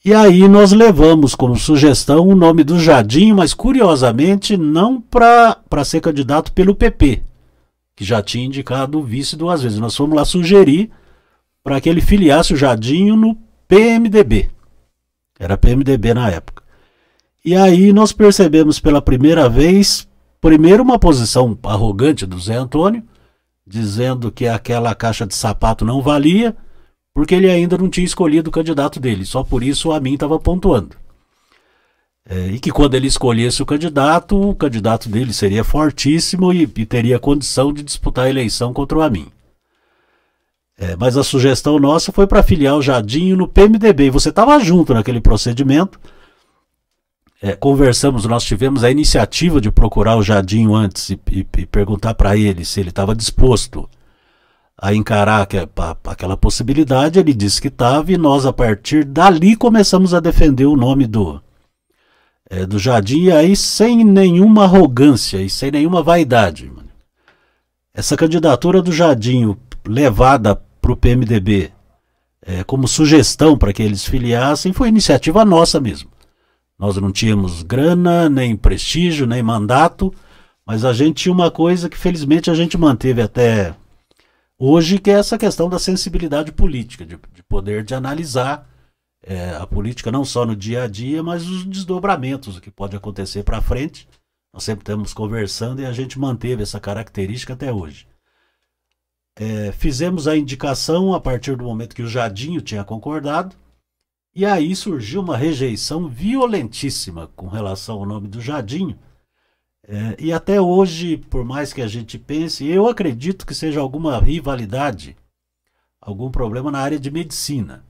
E aí nós levamos como sugestão o nome do Jadinho, mas curiosamente não para ser candidato pelo PP, que já tinha indicado o vice 2 vezes. Nós fomos lá sugerir para que ele filiasse o Jadinho no PMDB. Era PMDB na época. E aí nós percebemos pela primeira vez, primeiro uma posição arrogante do Zé Antônio, dizendo que aquela caixa de sapato não valia, porque ele ainda não tinha escolhido o candidato dele. Só por isso o Amin estava pontuando. E que quando ele escolhesse o candidato dele seria fortíssimo e teria condição de disputar a eleição contra o Amin. Mas a sugestão nossa foi para filiar o Jadinho no PMDB. E você estava junto naquele procedimento. Conversamos, nós tivemos a iniciativa de procurar o Jadinho antes e perguntar para ele se ele estava disposto a encarar aquela possibilidade. Ele disse que estava e nós, a partir dali, começamos a defender o nome do Jadinho, aí sem nenhuma arrogância e sem nenhuma vaidade. Essa candidatura do Jadinho levada para o PMDB como sugestão para que eles filiassem foi iniciativa nossa mesmo. Nós não tínhamos grana, nem prestígio, nem mandato, mas a gente tinha uma coisa que felizmente a gente manteve até hoje, que é essa questão da sensibilidade política, de poder de analisar a política não só no dia a dia, mas os desdobramentos, o que pode acontecer para frente. Nós sempre estamos conversando e a gente manteve essa característica até hoje. Fizemos a indicação a partir do momento que o Jadinho tinha concordado, e aí surgiu uma rejeição violentíssima com relação ao nome do Jadinho. E até hoje, por mais que a gente pense, eu acredito que seja alguma rivalidade, algum problema na área de medicina,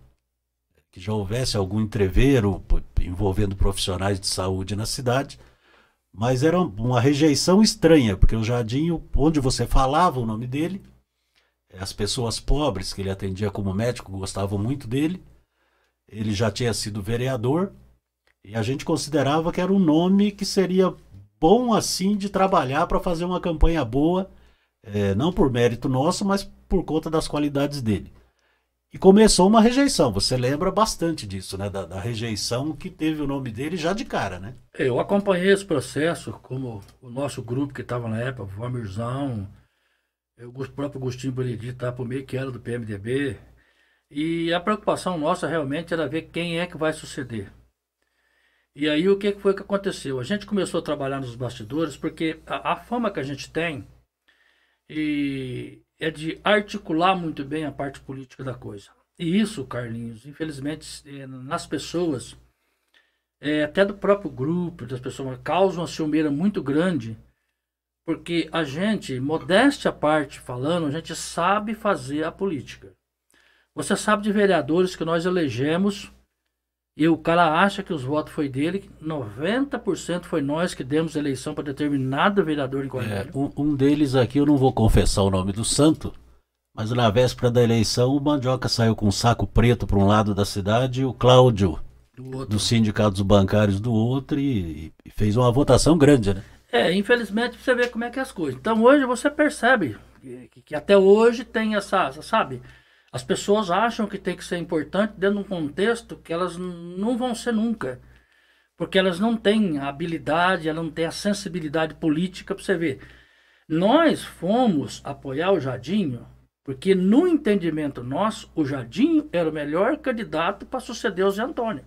que já houvesse algum entrevero envolvendo profissionais de saúde na cidade, mas era uma rejeição estranha, porque o Jadinho, onde você falava o nome dele, as pessoas pobres que ele atendia como médico gostavam muito dele, ele já tinha sido vereador, e a gente considerava que era um nome que seria bom assim de trabalhar para fazer uma campanha boa, não por mérito nosso, mas por conta das qualidades dele. E começou uma rejeição, você lembra bastante disso, né? Da rejeição que teve o nome dele já de cara, né? Eu acompanhei esse processo, como o nosso grupo que estava na época, o Valmirzão, o próprio Agostinho Benedito estava por meio que era do PMDB, e a preocupação nossa realmente era ver quem é que vai suceder. E aí o que foi que aconteceu? A gente começou a trabalhar nos bastidores, porque a fama que a gente tem é de articular muito bem a parte política da coisa. E isso, Carlinhos, infelizmente, nas pessoas, até do próprio grupo, das pessoas, causa uma ciumeira muito grande, porque a gente, modéstia à parte falando, a gente sabe fazer a política. Você sabe de vereadores que nós elegemos e o cara acha que os votos foi dele, 90% foi nós que demos eleição para determinado vereador em Cornélio. Um deles aqui, eu não vou confessar o nome do santo, mas na véspera da eleição o Mandioca saiu com um saco preto para um lado da cidade e o Cláudio dos sindicatos bancários do outro e fez uma votação grande, né? Infelizmente você vê como é que é as coisas. Então hoje você percebe que até hoje tem essa, sabe... As pessoas acham que tem que ser importante dentro de um contexto que elas não vão ser nunca. Porque elas não têm a habilidade, elas não têm a sensibilidade política para você ver. Nós fomos apoiar o Jadinho porque no entendimento nosso, o Jadinho era o melhor candidato para suceder o Zé Antônio.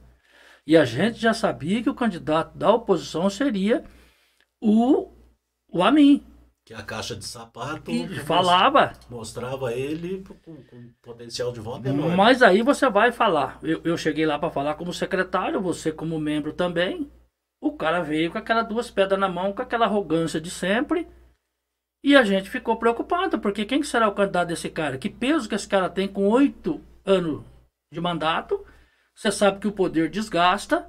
E a gente já sabia que o candidato da oposição seria o Amin, Que a caixa de sapato E falava. mostrava ele com potencial de voto enorme. Mas aí você vai falar. Eu cheguei lá para falar como secretário, você como membro também. O cara veio com aquelas 2 pedras na mão, com aquela arrogância de sempre. E a gente ficou preocupado, porque quem será o candidato desse cara? Que peso que esse cara tem com 8 anos de mandato? Você sabe que o poder desgasta.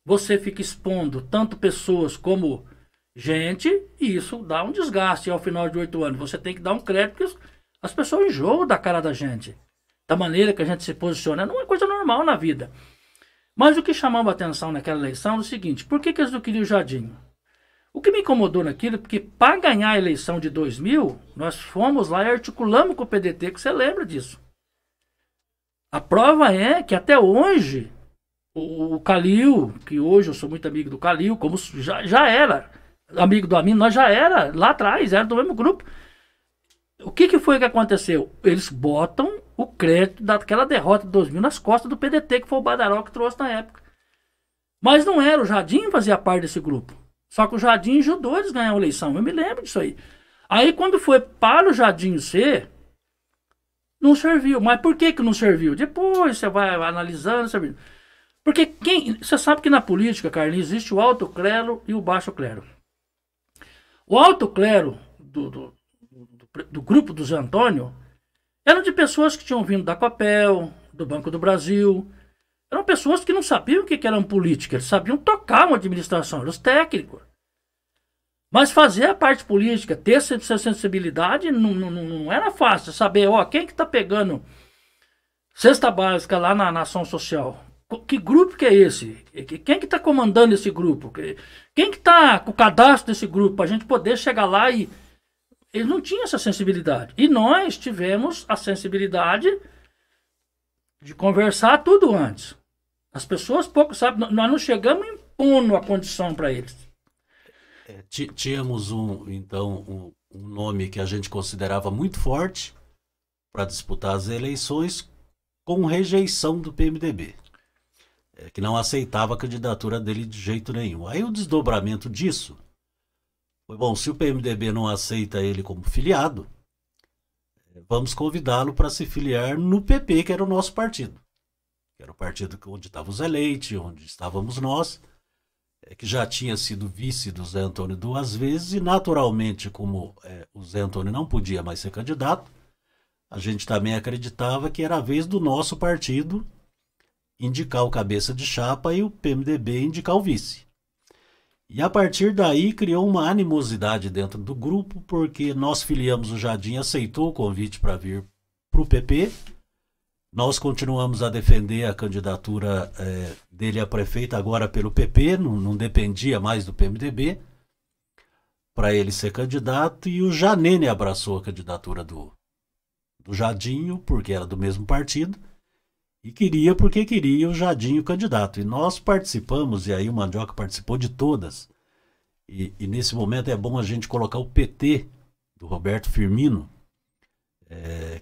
Você fica expondo tanto pessoas como gente, e isso dá um desgaste ao final de 8 anos. Você tem que dar um crédito, porque as pessoas enjoam da cara da gente. Da maneira que a gente se posiciona. Não é coisa normal na vida. Mas o que chamava a atenção naquela eleição é o seguinte: por que eles não queriam o Jardim? O que me incomodou naquilo, porque para ganhar a eleição de 2000, nós fomos lá e articulamos com o PDT, que você lembra disso. A prova é que até hoje, o Calil, que hoje eu sou muito amigo do Calil, como já era amigo do Amin, nós já era lá atrás, era do mesmo grupo. O que foi que aconteceu? Eles botam o crédito daquela derrota de 2000 nas costas do PDT, que foi o Badaró que trouxe na época. Mas não era, o Jardim fazia parte desse grupo. Só que o Jardim ajudou eles a ganhar a eleição. Eu me lembro disso aí. Aí quando foi para o Jardim ser, não serviu. Mas por que não serviu? Depois você vai analisando. Serviu. Porque você sabe que na política, Carlinhos, existe o alto clero e o baixo clero. O alto clero do grupo do Zé Antônio eram de pessoas que tinham vindo da Copel, do Banco do Brasil. Eram pessoas que não sabiam o que eram política, eles sabiam tocar uma administração, eram os técnicos. Mas fazer a parte política, ter essa sensibilidade, não era fácil. Saber, quem que está pegando cesta básica lá na ação social? Que grupo que é esse? Quem que está comandando esse grupo? Quem que está com o cadastro desse grupo? Para a gente poder chegar lá e... Eles não tinham essa sensibilidade. E nós tivemos a sensibilidade de conversar tudo antes. As pessoas pouco sabem, nós não chegamos impondo a condição para eles. Tínhamos um nome que a gente considerava muito forte para disputar as eleições, com rejeição do PMDB, que não aceitava a candidatura dele de jeito nenhum. Aí o desdobramento disso foi, bom, se o PMDB não aceita ele como filiado, vamos convidá-lo para se filiar no PP, que era o nosso partido. Que era o partido onde estava o Zé Leite, onde estávamos nós, que já tinha sido vice do Zé Antônio 2 vezes, e naturalmente, como o Zé Antônio não podia mais ser candidato, a gente também acreditava que era a vez do nosso partido indicar o cabeça de chapa e o PMDB indicar o vice. E a partir daí criou uma animosidade dentro do grupo, porque nós filiamos, o Jardim aceitou o convite para vir para o PP. Nós continuamos a defender a candidatura dele a prefeito agora pelo PP, não dependia mais do PMDB, para ele ser candidato, e o Janene abraçou a candidatura do Jadinho, porque era do mesmo partido, e porque queria o Jadinho candidato. E nós participamos, e aí o Mandioca participou de todas, e nesse momento é bom a gente colocar o PT do Roberto Firmino,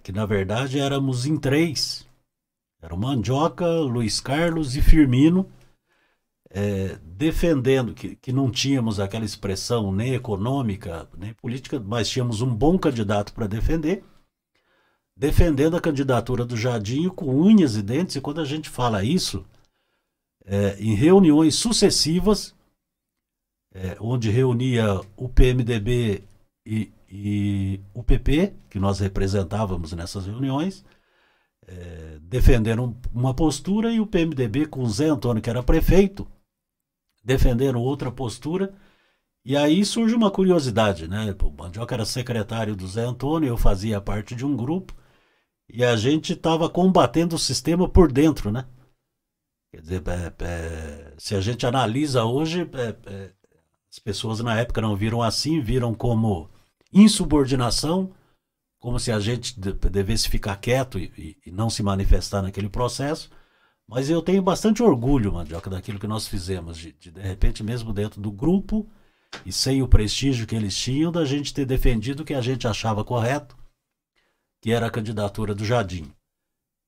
que na verdade éramos em 3. Era o Mandioca, Luiz Carlos e Firmino, defendendo que não tínhamos aquela expressão nem econômica, nem política, mas tínhamos um bom candidato para defendendo a candidatura do Jadinho com unhas e dentes. E quando a gente fala isso, em reuniões sucessivas, onde reunia o PMDB e o PP, que nós representávamos nessas reuniões, defenderam uma postura, e o PMDB com o Zé Antônio, que era prefeito, defenderam outra postura. E aí surge uma curiosidade, né? O Mandioca era secretário do Zé Antônio, eu fazia parte de um grupo, e a gente estava combatendo o sistema por dentro, né? Quer dizer, se a gente analisa hoje, as pessoas na época não viram assim, viram como insubordinação, como se a gente devesse ficar quieto e não se manifestar naquele processo. Mas eu tenho bastante orgulho, Mandioca, daquilo que nós fizemos, de repente, mesmo dentro do grupo, e sem o prestígio que eles tinham, da gente ter defendido o que a gente achava correto, que era a candidatura do Jardim.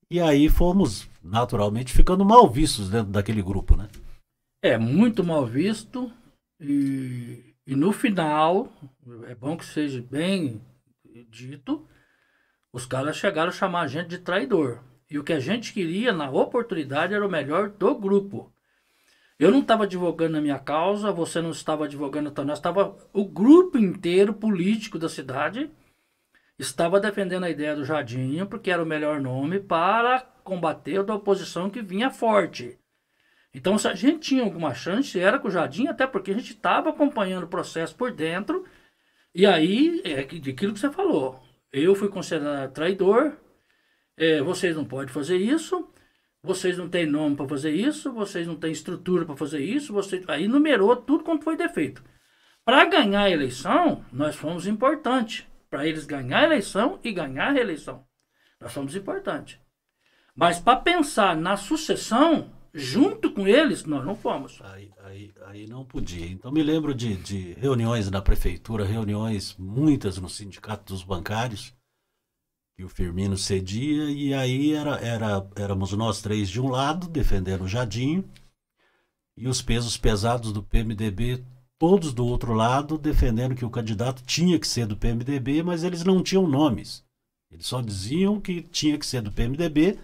E aí fomos, naturalmente, ficando mal vistos dentro daquele grupo, né? Muito mal visto, e E no final, é bom que seja bem dito, os caras chegaram a chamar a gente de traidor. E o que a gente queria, na oportunidade, era o melhor do grupo. Eu não estava advogando a minha causa, você não estava advogando, nós estava, o grupo inteiro político da cidade estava defendendo a ideia do Jadinho, porque era o melhor nome para combater a da oposição que vinha forte. Então, se a gente tinha alguma chance, era com o Jadinho, até porque a gente estava acompanhando o processo por dentro, e aí, é aquilo que você falou, eu fui considerado traidor, vocês não podem fazer isso, vocês não têm nome para fazer isso, vocês não têm estrutura para fazer isso, aí numerou tudo quanto foi defeito. Para ganhar a eleição, nós fomos importantes. Para eles ganhar a eleição e ganhar a reeleição. Nós fomos importantes. Mas para pensar na sucessão, junto com eles, nós não fomos. Aí não podia. Então me lembro de reuniões na prefeitura, reuniões muitas no sindicato dos bancários, que o Firmino cedia, e aí éramos nós três de um lado, defendendo o Jadinho, e os pesos pesados do PMDB todos do outro lado, defendendo que o candidato tinha que ser do PMDB, mas eles não tinham nomes. Eles só diziam que tinha que ser do PMDB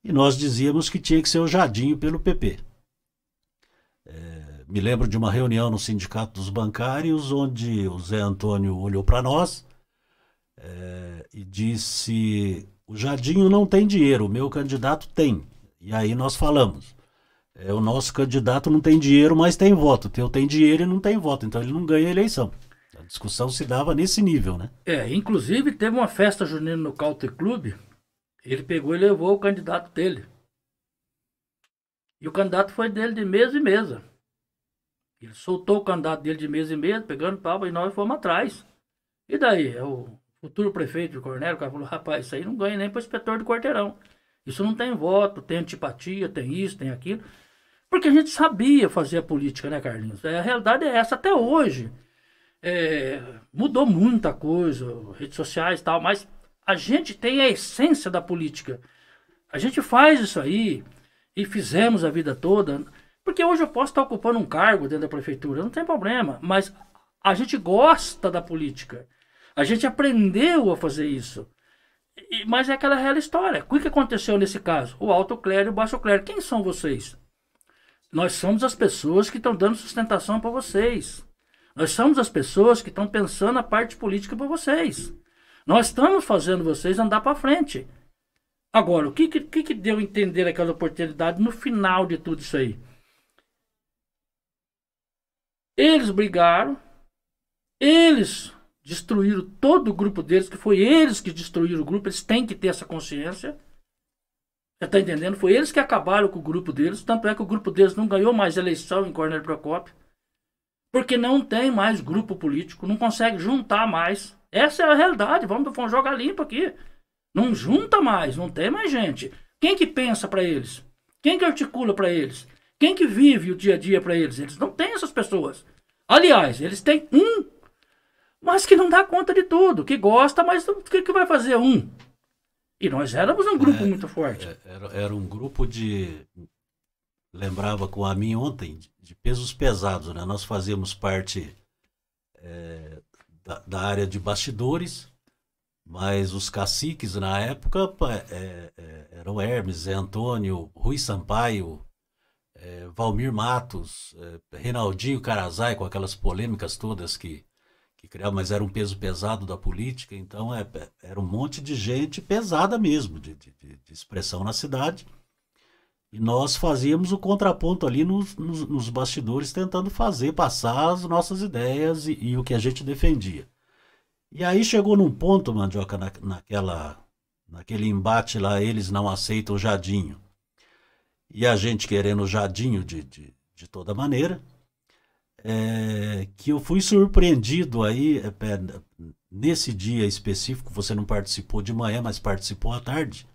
e nós dizíamos que tinha que ser o Jadinho pelo PP. Me lembro de uma reunião no Sindicato dos Bancários, onde o Zé Antônio olhou para nós e disse: o Jadinho não tem dinheiro, o meu candidato tem. E aí nós falamos: o nosso candidato não tem dinheiro, mas tem voto. O teu tem dinheiro e não tem voto, então ele não ganha a eleição. A discussão se dava nesse nível, né? Inclusive teve uma festa junina no Country Club, ele pegou e levou o candidato dele. E o candidato foi dele de mesa em mesa. Ele soltou o candidato dele de mesa em mesa, pegando pau, e nós fomos atrás. E daí? O futuro prefeito de Cornélio, o cara falou: rapaz, isso aí não ganha nem para o inspetor de quarteirão. Isso não tem voto, tem antipatia, tem isso, tem aquilo. Porque a gente sabia fazer a política, né, Carlinhos? A realidade é essa até hoje. Mudou muita coisa, redes sociais e tal, mas a gente tem a essência da política. A gente faz isso aí e fizemos a vida toda. Porque hoje eu posso estar ocupando um cargo dentro da prefeitura, não tem problema. Mas a gente gosta da política. A gente aprendeu a fazer isso. Mas é aquela real história. O que aconteceu nesse caso? O alto clero e o baixo clero. Quem são vocês? Nós somos as pessoas que estão dando sustentação para vocês. Nós somos as pessoas que estão pensando a parte política para vocês. Nós estamos fazendo vocês andar para frente. Agora, o que deu a entender aquela oportunidade no final de tudo isso aí? Eles brigaram, eles destruíram todo o grupo deles, que foi eles que destruíram o grupo, eles têm que ter essa consciência. Você está entendendo? Foi eles que acabaram com o grupo deles. Tanto é que o grupo deles não ganhou mais eleição em Cornélio Procópio. Porque não tem mais grupo político. Não consegue juntar mais. Essa é a realidade. Vamos jogar limpo aqui. Não junta mais. Não tem mais gente. Quem que pensa para eles? Quem que articula para eles? Quem que vive o dia a dia para eles? Eles não têm essas pessoas. Aliás, eles têm mas que não dá conta de tudo. Que gosta, mas o que vai fazer um? E nós éramos um grupo muito forte. Era um grupo lembrava com a mim ontem, de pesos pesados, né? Nós fazíamos parte da área de bastidores, mas os caciques na época eram Hermes, Zé Antônio, Rui Sampaio, Valmir Matos, Reinaldinho Carazai, com aquelas polêmicas todas que criava, mas era um peso pesado da política, então era um monte de gente pesada mesmo, de expressão na cidade, e nós fazíamos o contraponto ali nos bastidores, tentando passar as nossas ideias e o que a gente defendia. E aí chegou num ponto, Mandioca, naquele embate lá, eles não aceitam o Jadinho, e a gente querendo o Jadinho de toda maneira, que eu fui surpreendido aí, nesse dia específico. Você não participou de manhã, mas participou à tarde.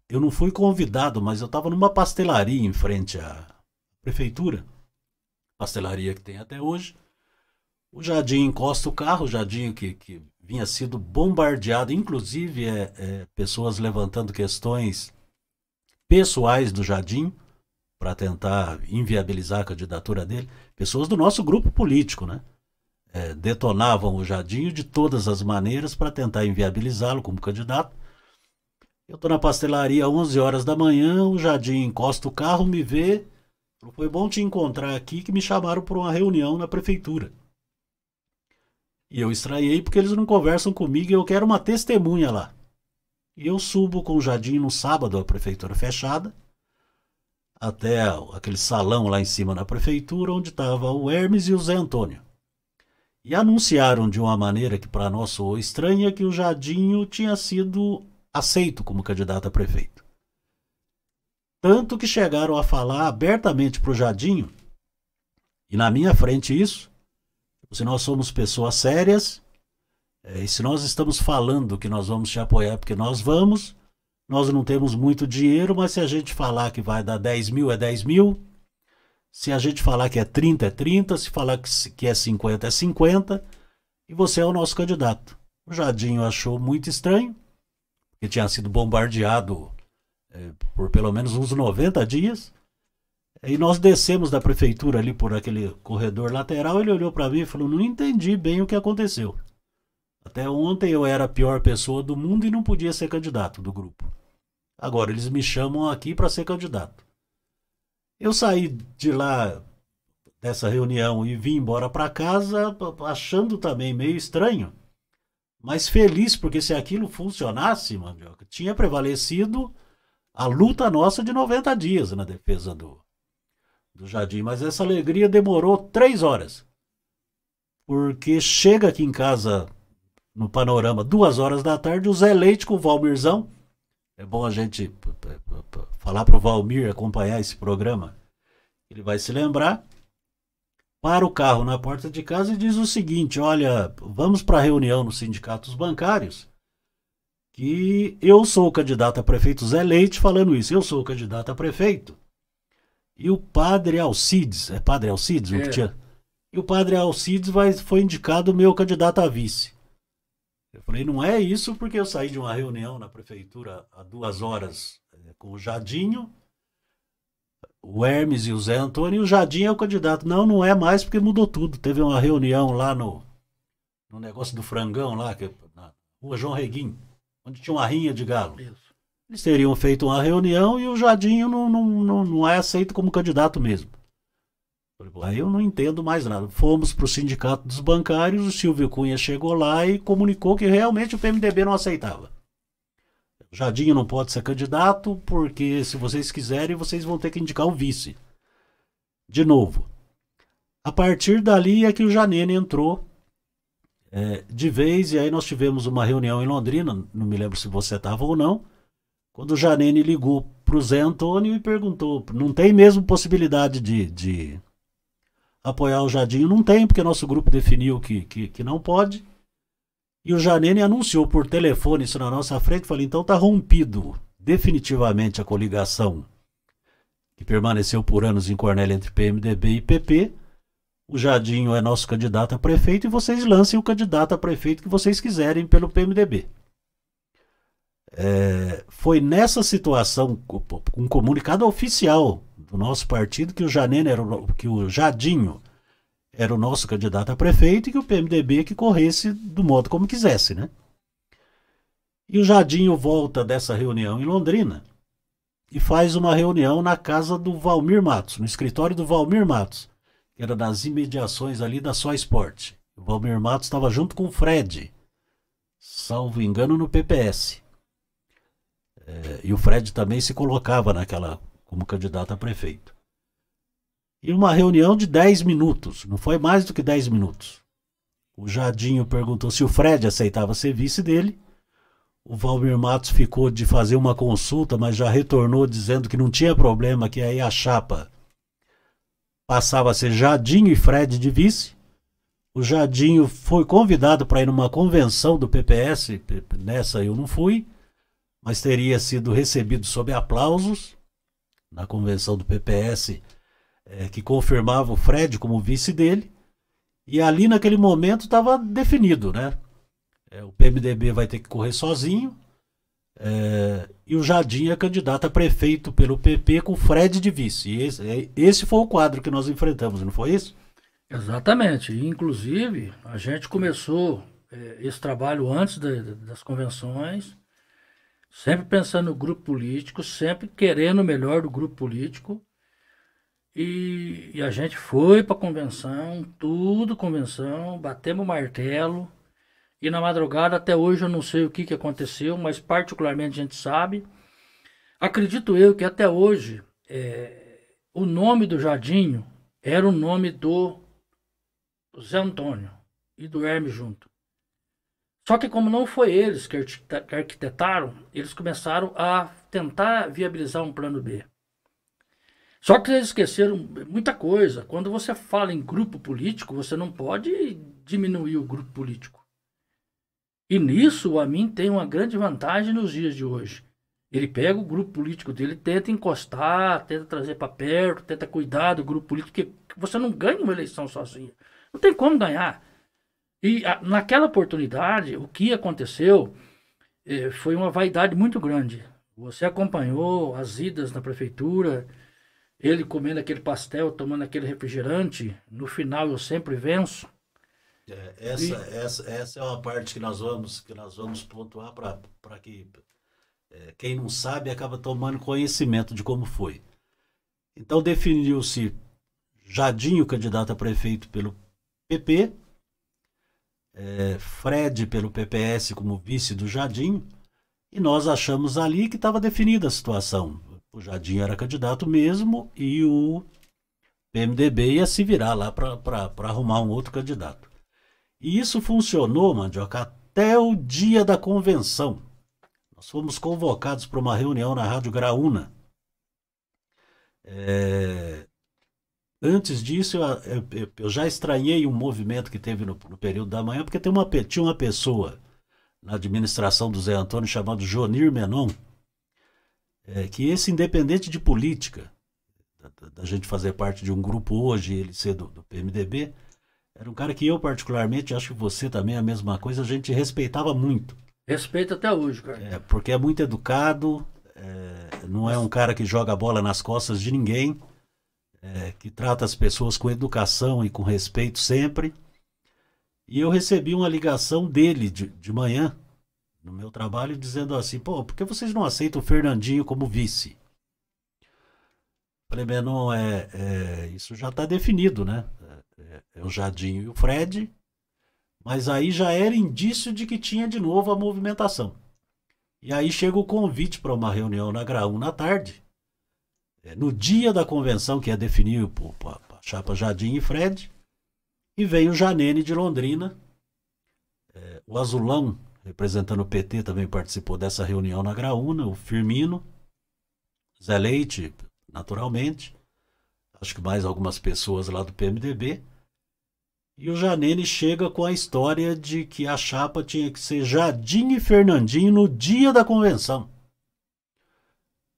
Eu não fui convidado, mas eu estava numa pastelaria em frente à prefeitura, pastelaria que tem até hoje. O Jadinho encosta o carro, o Jadinho que vinha sido bombardeado, inclusive pessoas levantando questões pessoais do Jadinho, para tentar inviabilizar a candidatura dele, pessoas do nosso grupo político, né? Detonavam o Jadinho de todas as maneiras para tentar inviabilizá-lo como candidato. Eu estou na pastelaria às 11 horas da manhã, o Jadinho encosta o carro, me vê, falou, foi bom te encontrar aqui, que me chamaram para uma reunião na prefeitura. E eu estranhei porque eles não conversam comigo e eu quero uma testemunha lá. E eu subo com o Jadinho no sábado, a prefeitura fechada, até aquele salão lá em cima na prefeitura, onde estava o Hermes e o Zé Antônio. E anunciaram de uma maneira que para nós soou estranha que o Jadinho tinha sido aceito como candidato a prefeito. Tanto que chegaram a falar abertamente para o Jadinho, e na minha frente isso, se nós somos pessoas sérias, e se nós estamos falando que nós vamos te apoiar porque nós vamos, nós não temos muito dinheiro, mas se a gente falar que vai dar 10 mil, é 10 mil. Se a gente falar que é 30, é 30. Se falar que é 50, é 50. E você é o nosso candidato. O Jadinho achou muito estranho, porque tinha sido bombardeado por pelo menos uns 90 dias. E nós descemos da prefeitura ali por aquele corredor lateral. Ele olhou para mim e falou, não entendi bem o que aconteceu. Até ontem eu era a pior pessoa do mundo e não podia ser candidato do grupo. Agora eles me chamam aqui para ser candidato. Eu saí de lá, dessa reunião, e vim embora para casa, achando também meio estranho, mas feliz, porque se aquilo funcionasse, Mandioca, tinha prevalecido a luta nossa de 90 dias na defesa do Jardim. Mas essa alegria demorou 3 horas, porque chega aqui em casa, no Panorama, 2 horas da tarde, o Zé Leite com o Valmirzão. É bom a gente falar para o Valmir acompanhar esse programa. Ele vai se lembrar. Para o carro na porta de casa e diz o seguinte, olha, vamos para a reunião nos sindicatos bancários, que eu sou o candidato a prefeito, Zé Leite falando isso, eu sou o candidato a prefeito. E o padre Alcides, é padre Alcides? É. E o padre Alcides foi indicado meu candidato a vice. Eu falei, não é isso, porque eu saí de uma reunião na prefeitura há 2 horas com o Jadinho, o Hermes e o Zé Antônio, e o Jadinho é o candidato. Não, não é mais, porque mudou tudo. Teve uma reunião lá no negócio do frangão, lá, na rua João Reguim, onde tinha uma rinha de galo. Isso. Eles teriam feito uma reunião e o Jadinho não é aceito como candidato mesmo. Aí eu não entendo mais nada. Fomos para o sindicato dos bancários, o Silvio Cunha chegou lá e comunicou que realmente o PMDB não aceitava. O Jadinho não pode ser candidato, porque se vocês quiserem, vocês vão ter que indicar o vice. De novo. A partir dali é que o Janene entrou de vez, e aí nós tivemos uma reunião em Londrina, não me lembro se você estava ou não, quando o Janene ligou para o Zé Antônio e perguntou, não tem mesmo possibilidade de apoiar o Jadinho? Não tem, porque nosso grupo definiu que não pode. E o Janene anunciou por telefone isso na nossa frente. Falei, então está rompido definitivamente a coligação que permaneceu por anos em Cornélia entre PMDB e PP. O Jadinho é nosso candidato a prefeito e vocês lancem o candidato a prefeito que vocês quiserem pelo PMDB. Foi nessa situação, um comunicado oficial do nosso partido, que o Jadinho era o nosso candidato a prefeito e que o PMDB que corresse do modo como quisesse, né? E o Jadinho volta dessa reunião em Londrina e faz uma reunião na casa do Valmir Matos, no escritório do Valmir Matos, que era nas imediações ali da Só Esporte. O Valmir Matos estava junto com o Fred, salvo engano, no PPS. E o Fred também se colocava como candidato a prefeito. E uma reunião de 10 minutos, não foi mais do que 10 minutos. O Jadinho perguntou se o Fred aceitava ser vice dele. O Valmir Matos ficou de fazer uma consulta, mas já retornou dizendo que não tinha problema, que aí a chapa passava a ser Jadinho e Fred de vice. O Jadinho foi convidado para ir numa convenção do PPS, nessa eu não fui, mas teria sido recebido sob aplausos na convenção do PPS, que confirmava o Fred como vice dele. E ali naquele momento estava definido, né? O PMDB vai ter que correr sozinho. E o Jardim é candidato a prefeito pelo PP com o Fred de vice. E esse foi o quadro que nós enfrentamos, não foi isso? Exatamente. Inclusive, a gente começou esse trabalho antes das convenções, sempre pensando no grupo político, sempre querendo o melhor do grupo político. E a gente foi para a convenção, tudo convenção, batemos o martelo. E na madrugada, até hoje, eu não sei o que aconteceu, mas particularmente a gente sabe. Acredito eu que até hoje, o nome do Jardinho era o nome do Zé Antônio e do Hermes junto. Só que como não foi eles que arquitetaram, eles começaram a tentar viabilizar um plano B. Só que eles esqueceram muita coisa. Quando você fala em grupo político, você não pode diminuir o grupo político. E nisso o Amin tem uma grande vantagem nos dias de hoje. Ele pega o grupo político dele, tenta encostar, tenta trazer para perto, tenta cuidar do grupo político, porque você não ganha uma eleição sozinho. Não tem como ganhar. E naquela oportunidade, o que aconteceu foi uma vaidade muito grande. Você acompanhou as idas na prefeitura, ele comendo aquele pastel, tomando aquele refrigerante. No final eu sempre venço. Essa é uma parte que nós vamos pontuar para que quem não sabe acaba tomando conhecimento de como foi. Então definiu-se Jadinho candidato a prefeito pelo PP, Fred pelo PPS como vice do Jadinho, e nós achamos ali que estava definida a situação. O Jadinho era candidato mesmo e o PMDB ia se virar lá para arrumar um outro candidato. E isso funcionou, Mandioca, até o dia da convenção. Nós fomos convocados para uma reunião na Rádio Graúna. Antes disso, eu já estranhei um movimento que teve no período da manhã, porque tinha uma pessoa na administração do Zé Antônio chamado Jonir Menon, que esse, independente de política, da gente fazer parte de um grupo hoje, ele ser do PMDB, era um cara que eu particularmente, acho que você também é a mesma coisa, a gente respeitava muito. Respeito até hoje, cara. Porque é muito educado, não é um cara que joga a bola nas costas de ninguém, que trata as pessoas com educação e com respeito sempre. E eu recebi uma ligação dele de manhã, no meu trabalho, dizendo assim, pô, por que vocês não aceitam o Fernandinho como vice? Falei, Menon, isso já está definido, né? É o Jadinho e o Fred, mas aí já era indício de que tinha de novo a movimentação. E aí chega o convite para uma reunião na Graúna à tarde, no dia da convenção, que é definido a chapa Jadinho e Fred, e veio o Janene de Londrina, o Azulão, representando o PT, também participou dessa reunião na Graúna, o Firmino, Zé Leite, naturalmente, acho que mais algumas pessoas lá do PMDB, e o Janene chega com a história de que a chapa tinha que ser Jadinho e Fernandinho no dia da convenção.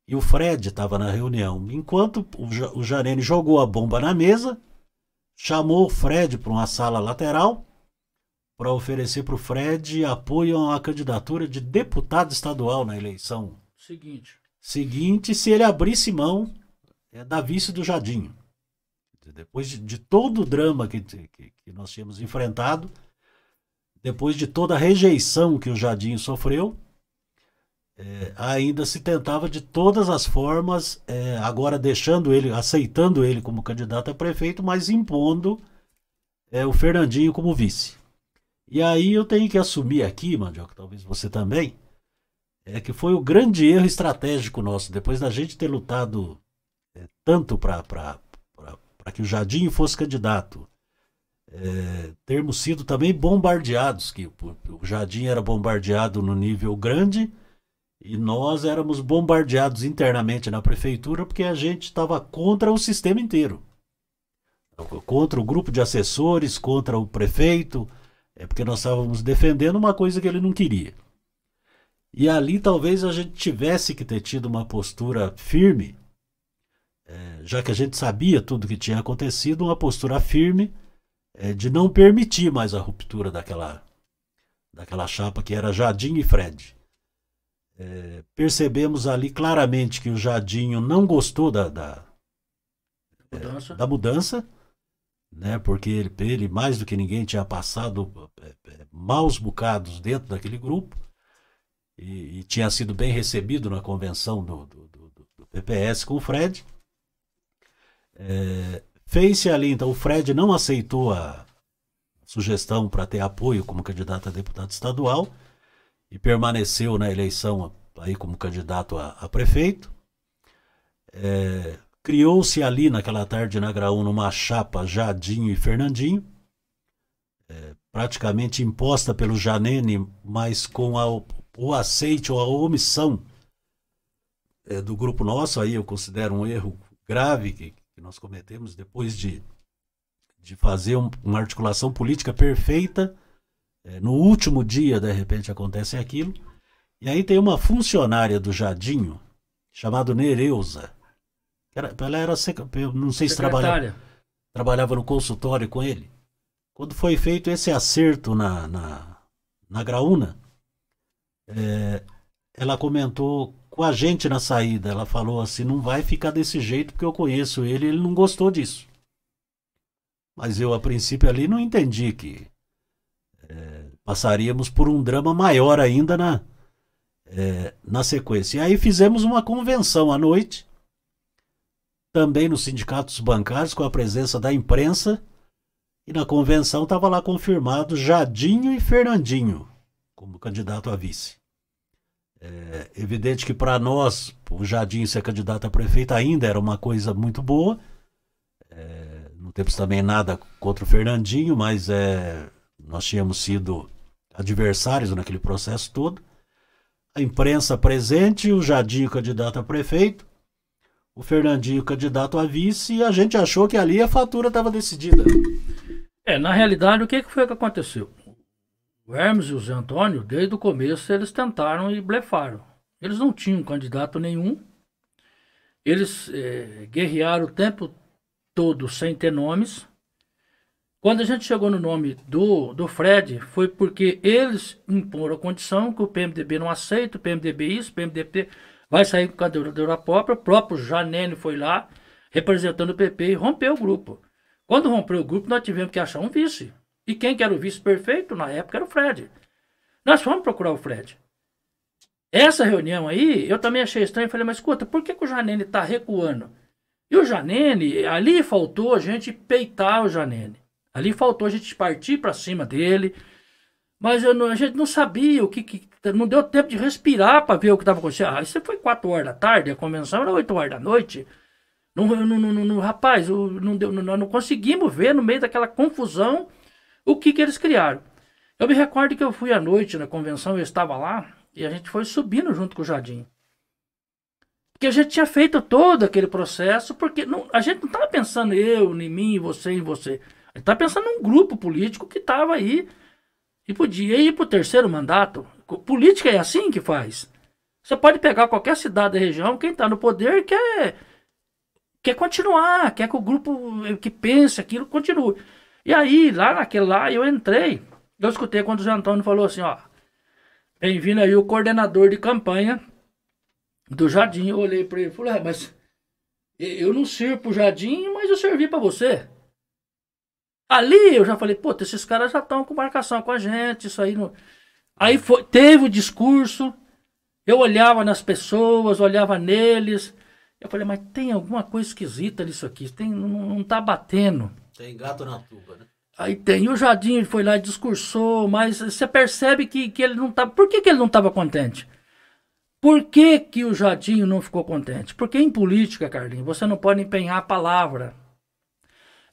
E o Fred estava na reunião. Enquanto o Janene jogou a bomba na mesa, chamou o Fred para uma sala lateral para oferecer para o Fred apoio a uma candidatura de deputado estadual na eleição seguinte, se ele abrisse mão da vice do Jadinho. Depois de todo o drama que nós tínhamos enfrentado, depois de toda a rejeição que o Jadinho sofreu, ainda se tentava de todas as formas, agora aceitando ele como candidato a prefeito, mas impondo o Fernandinho como vice. E aí eu tenho que assumir aqui, Mandioca, talvez você também, que foi o grande erro estratégico nosso, depois da gente ter lutado tanto para que o Jadinho fosse candidato, termos sido também bombardeados, que o Jadinho era bombardeado no nível grande e nós éramos bombardeados internamente na prefeitura porque a gente estava contra o sistema inteiro, contra o grupo de assessores, contra o prefeito, porque nós estávamos defendendo uma coisa que ele não queria. E ali talvez a gente tivesse que ter tido uma postura firme, já que a gente sabia tudo o que tinha acontecido, uma postura firme de não permitir mais a ruptura daquela chapa que era Jadinho e Fred. percebemos ali claramente que o Jadinho não gostou da mudança, né? Porque ele, mais do que ninguém, tinha passado maus bocados dentro daquele grupo e tinha sido bem recebido na convenção do PPS com o Fred. Fez-se ali, então o Fred não aceitou a sugestão para ter apoio como candidato a deputado estadual e permaneceu na eleição aí como candidato a prefeito. Criou-se ali naquela tarde na Graúna uma chapa Jadinho e Fernandinho, praticamente imposta pelo Janene, mas com o aceite ou a omissão do grupo nosso. Aí eu considero um erro grave que nós cometemos depois de fazer uma articulação política perfeita. No último dia, de repente, acontece aquilo. E aí tem uma funcionária do Jadinho, chamada Nereusa. Ela era, não sei se trabalhava no consultório com ele. Quando foi feito esse acerto na Graúna, ela comentou com a gente na saída. Ela falou assim: não vai ficar desse jeito porque eu conheço ele não gostou disso. Mas eu, a princípio, ali não entendi que passaríamos por um drama maior ainda na sequência. E aí fizemos uma convenção à noite, também nos sindicatos bancários, com a presença da imprensa, e na convenção estava lá confirmado Jadinho e Fernandinho como candidato a vice. Evidente que para nós, o Jadinho ser candidato a prefeito ainda era uma coisa muito boa. Não temos também nada contra o Fernandinho, mas nós tínhamos sido adversários naquele processo todo. A imprensa presente, o Jadinho candidato a prefeito, o Fernandinho candidato a vice, e a gente achou que ali a fatura estava decidida. Na realidade, o que foi que aconteceu? O Hermes e o Zé Antônio, desde o começo, eles tentaram e blefaram. Eles não tinham candidato nenhum. Eles guerrearam o tempo todo sem ter nomes. Quando a gente chegou no nome do Fred, foi porque eles imporam a condição que o PMDB não aceita, o PMDB isso, o PMDB vai sair com candidatura própria. O próprio Janene foi lá, representando o PP, e rompeu o grupo. Quando rompeu o grupo, nós tivemos que achar um vice. E quem que era o vice perfeito? Na época era o Fred. Nós fomos procurar o Fred. Essa reunião aí, eu também achei estranho. Falei, mas escuta, por que o Janene está recuando? E o Janene, ali faltou a gente peitar o Janene. Ali faltou a gente partir para cima dele. Mas a gente não sabia o que... Não deu tempo de respirar para ver o que estava acontecendo. Isso foi 4 horas da tarde, a convenção era 8 horas da noite. Rapaz, nós não conseguimos ver no meio daquela confusão o que eles criaram. Eu me recordo que eu fui à noite na convenção, eu estava lá, e a gente foi subindo junto com o Jadinho. Porque a gente tinha feito todo aquele processo, porque a gente não estava pensando eu, em mim, em você. A gente estava pensando num grupo político que estava aí e podia ir para o 3º mandato. Política é assim que faz. Você pode pegar qualquer cidade da região, quem está no poder quer continuar, quer que o grupo que pense aquilo continue. E aí, naquele lá, eu entrei, eu escutei quando o Zé Antônio falou assim, ó, bem-vindo aí o coordenador de campanha do Jadinho. Eu olhei para ele e falei, mas eu não sirvo pro Jadinho, mas eu servi para você. Ali eu já falei, pô, esses caras já estão com marcação com a gente, isso aí não... Aí teve o discurso, eu olhava nas pessoas, olhava neles, eu falei, mas tem alguma coisa esquisita nisso aqui, não tá batendo. Tem gato na tuba, né? Aí tem. E o Jadinho foi lá e discursou, mas você percebe que ele não estava... Por que ele não estava contente? Por que o Jadinho não ficou contente? Porque em política, Carlinhos, você não pode empenhar a palavra.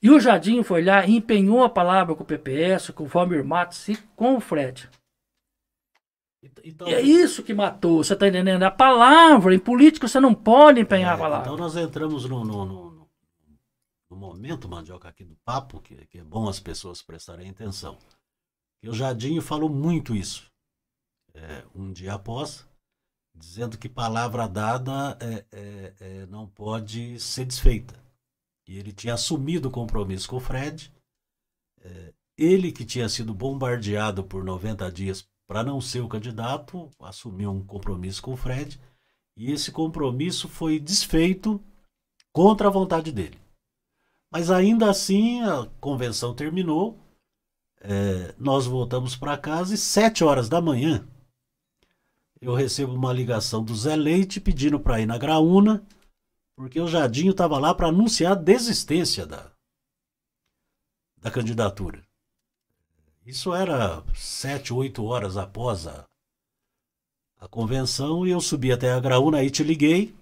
E o Jadinho foi lá e empenhou a palavra com o PPS, com o Valmir Matos e com o Fred. Então, e é isso que matou, você está entendendo? A palavra, em política você não pode empenhar a palavra. Então nós entramos no momento, Mandioca, aqui do papo, que é bom as pessoas prestarem atenção. E o Jadinho falou muito isso, um dia após, dizendo que palavra dada não pode ser desfeita. E ele tinha assumido o compromisso com o Fred, ele que tinha sido bombardeado por 90 dias para não ser o candidato, assumiu um compromisso com o Fred, e esse compromisso foi desfeito contra a vontade dele. Mas ainda assim, a convenção terminou, nós voltamos para casa e 7 horas da manhã, eu recebo uma ligação do Zé Leite pedindo para ir na Graúna, porque o Jadinho estava lá para anunciar a desistência da candidatura. Isso era 7, 8 horas após a convenção, e eu subi até a Graúna, aí te liguei.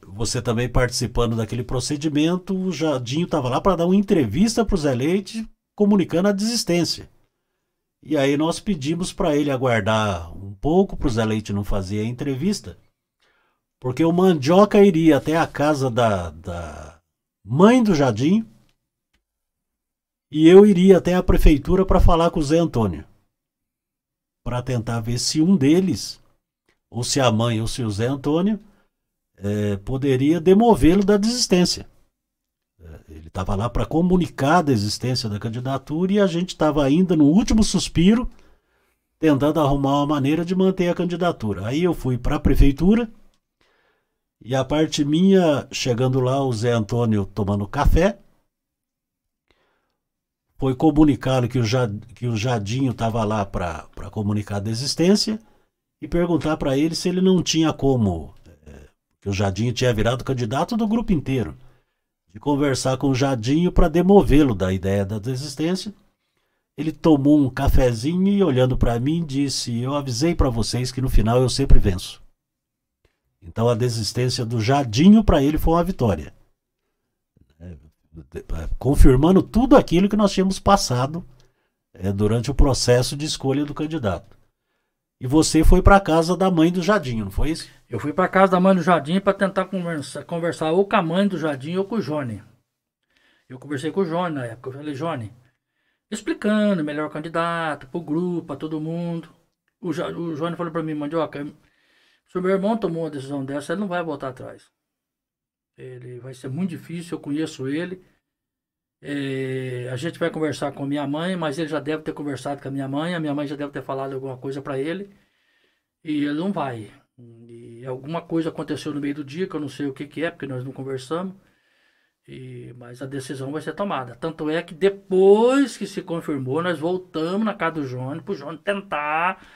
Você também participando daquele procedimento, o Jadinho estava lá para dar uma entrevista para o Zé Leite, comunicando a desistência. E aí nós pedimos para ele aguardar um pouco, para o Zé Leite não fazer a entrevista, porque o Mandioca iria até a casa da mãe do Jadinho, e eu iria até a prefeitura para falar com o Zé Antônio, para tentar ver se um deles, ou se a mãe ou se o Zé Antônio, poderia demovê-lo da desistência. Ele estava lá para comunicar a desistência da candidatura, e a gente estava ainda no último suspiro, tentando arrumar uma maneira de manter a candidatura. Aí eu fui para a prefeitura, e a parte minha, chegando lá, o Zé Antônio tomando café, foi comunicado que o Jadinho estava lá para comunicar a desistência, e perguntar para ele se ele não tinha como, que o Jadinho tinha virado candidato do grupo inteiro, de conversar com o Jadinho para demovê-lo da ideia da desistência. Ele tomou um cafezinho e, olhando para mim, disse: eu avisei para vocês que no final eu sempre venço. Então a desistência do Jadinho para ele foi uma vitória, confirmando tudo aquilo que nós tínhamos passado durante o processo de escolha do candidato. E você foi para a casa da mãe do Jadinho, não foi isso? Eu fui para casa da mãe do Jadinho para tentar conversar ou com a mãe do Jadinho ou com o Johnny. Eu conversei com o Johnny na época. Eu falei: Johnny, explicando o melhor candidato para o grupo, para todo mundo. O Johnny falou para mim: Mandioca, se o meu irmão tomou uma decisão dessa, ele não vai voltar atrás. Ele vai ser muito difícil, eu conheço ele. A gente vai conversar com a minha mãe, mas ele já deve ter conversado com a minha mãe já deve ter falado alguma coisa para ele, e ele não vai. E alguma coisa aconteceu no meio do dia, que eu não sei o que é, porque nós não conversamos, mas a decisão vai ser tomada. Tanto é que depois que se confirmou, nós voltamos na casa do Johnny, para o Johnny tentar,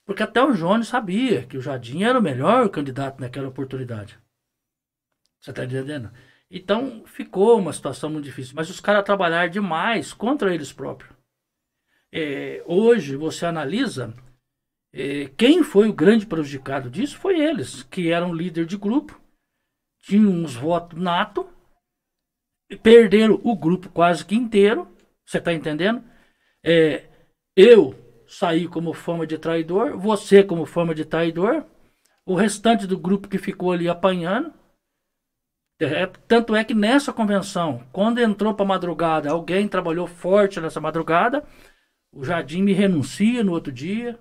porque até o Johnny sabia que o Jadinho era o melhor candidato naquela oportunidade. Você está entendendo? Então ficou uma situação muito difícil. Mas os caras trabalharam demais contra eles próprios. Hoje você analisa, quem foi o grande prejudicado disso foi eles, que eram líder de grupo, tinham uns votos nato, perderam o grupo quase que inteiro. Você está entendendo? Eu saí como fama de traidor, você como fama de traidor, o restante do grupo que ficou ali apanhando. Tanto é que nessa convenção, quando entrou para madrugada, alguém trabalhou forte nessa madrugada, o Jardim me renuncia no outro dia,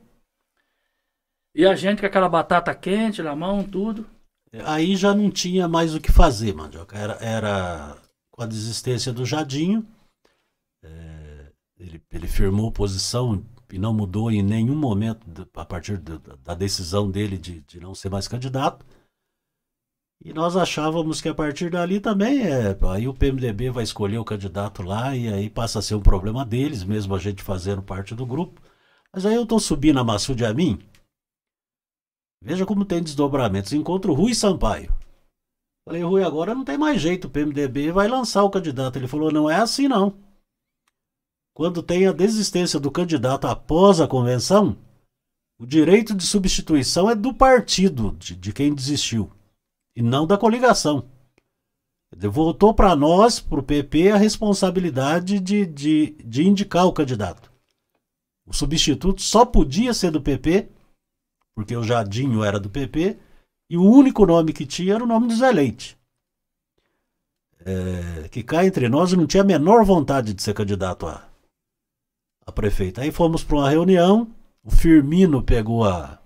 e a gente com aquela batata quente na mão, tudo. Aí já não tinha mais o que fazer, Mandioca. Era com a desistência do Jadinho, ele firmou posição e não mudou em nenhum momento a partir da decisão dele de não ser mais candidato. E nós achávamos que a partir dali também aí o PMDB vai escolher o candidato lá, e aí passa a ser um problema deles, mesmo a gente fazendo parte do grupo. Mas aí eu tô subindo a Massoud Amin, veja como tem desdobramentos. Encontro o Rui Sampaio. Falei: Rui, agora não tem mais jeito, o PMDB vai lançar o candidato. Ele falou: não é assim não. Quando tem a desistência do candidato após a convenção, o direito de substituição é do partido, de quem desistiu, e não da coligação. Voltou para nós, para o PP, a responsabilidade de indicar o candidato. O substituto só podia ser do PP, porque o Jadinho era do PP, e o único nome que tinha era o nome do Zé Leite. Que cá entre nós não tinha a menor vontade de ser candidato a prefeito. Aí fomos para uma reunião, o Firmino pegou a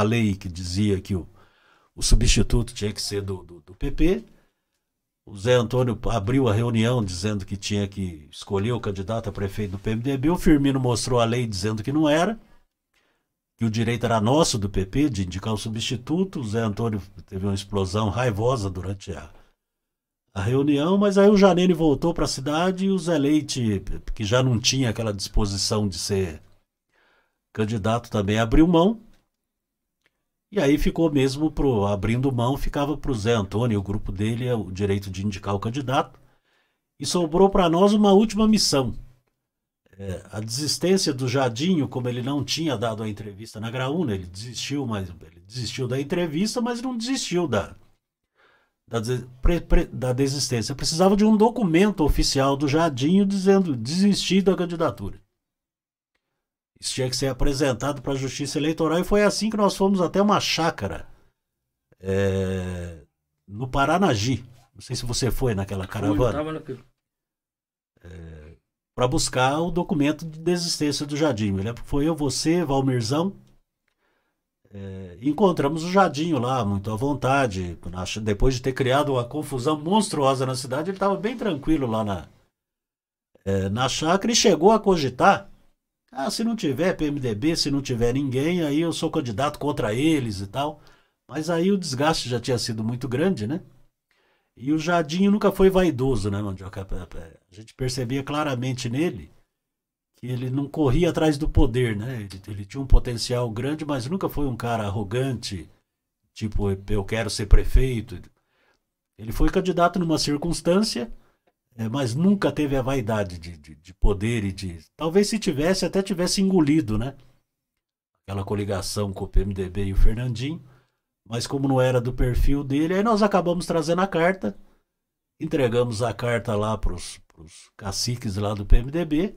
lei que dizia que o substituto tinha que ser do PP. O Zé Antônio abriu a reunião dizendo que tinha que escolher o candidato a prefeito do PMDB. O Firmino mostrou a lei dizendo que não era, que o direito era nosso do PP de indicar o substituto. O Zé Antônio teve uma explosão raivosa durante a reunião, mas aí o Janine voltou para a cidade e o Zé Leite, que já não tinha aquela disposição de ser candidato, também abriu mão. E aí ficou mesmo abrindo mão, ficava para o Zé Antônio e o grupo dele o direito de indicar o candidato. E sobrou para nós uma última missão. A desistência do Jadinho, como ele não tinha dado a entrevista na Graúna, ele desistiu da entrevista, mas não desistiu da desistência. Precisava de um documento oficial do Jadinho dizendo desistir da candidatura. Isso tinha que ser apresentado para a Justiça Eleitoral e foi assim que nós fomos até uma chácara no Paranagi. Não sei se você foi naquela caravana. Para buscar o documento de desistência do Jadinho. Eu lembro que foi eu, você, Valmirzão. Encontramos o Jadinho lá, muito à vontade. Depois de ter criado uma confusão monstruosa na cidade, ele estava bem tranquilo lá na chácara e chegou a cogitar. Se não tiver PMDB, se não tiver ninguém, aí eu sou candidato contra eles e tal. Mas aí o desgaste já tinha sido muito grande, né? E o Jadinho nunca foi vaidoso, né, Mandioca? A gente percebia claramente nele que ele não corria atrás do poder, né? Ele tinha um potencial grande, mas nunca foi um cara arrogante, tipo, eu quero ser prefeito. Ele foi candidato numa circunstância, mas nunca teve a vaidade de poder e de... Talvez se tivesse, até tivesse engolido, né? Aquela coligação com o PMDB e o Fernandinho. Mas como não era do perfil dele, aí nós acabamos trazendo a carta. Entregamos a carta lá para os caciques lá do PMDB.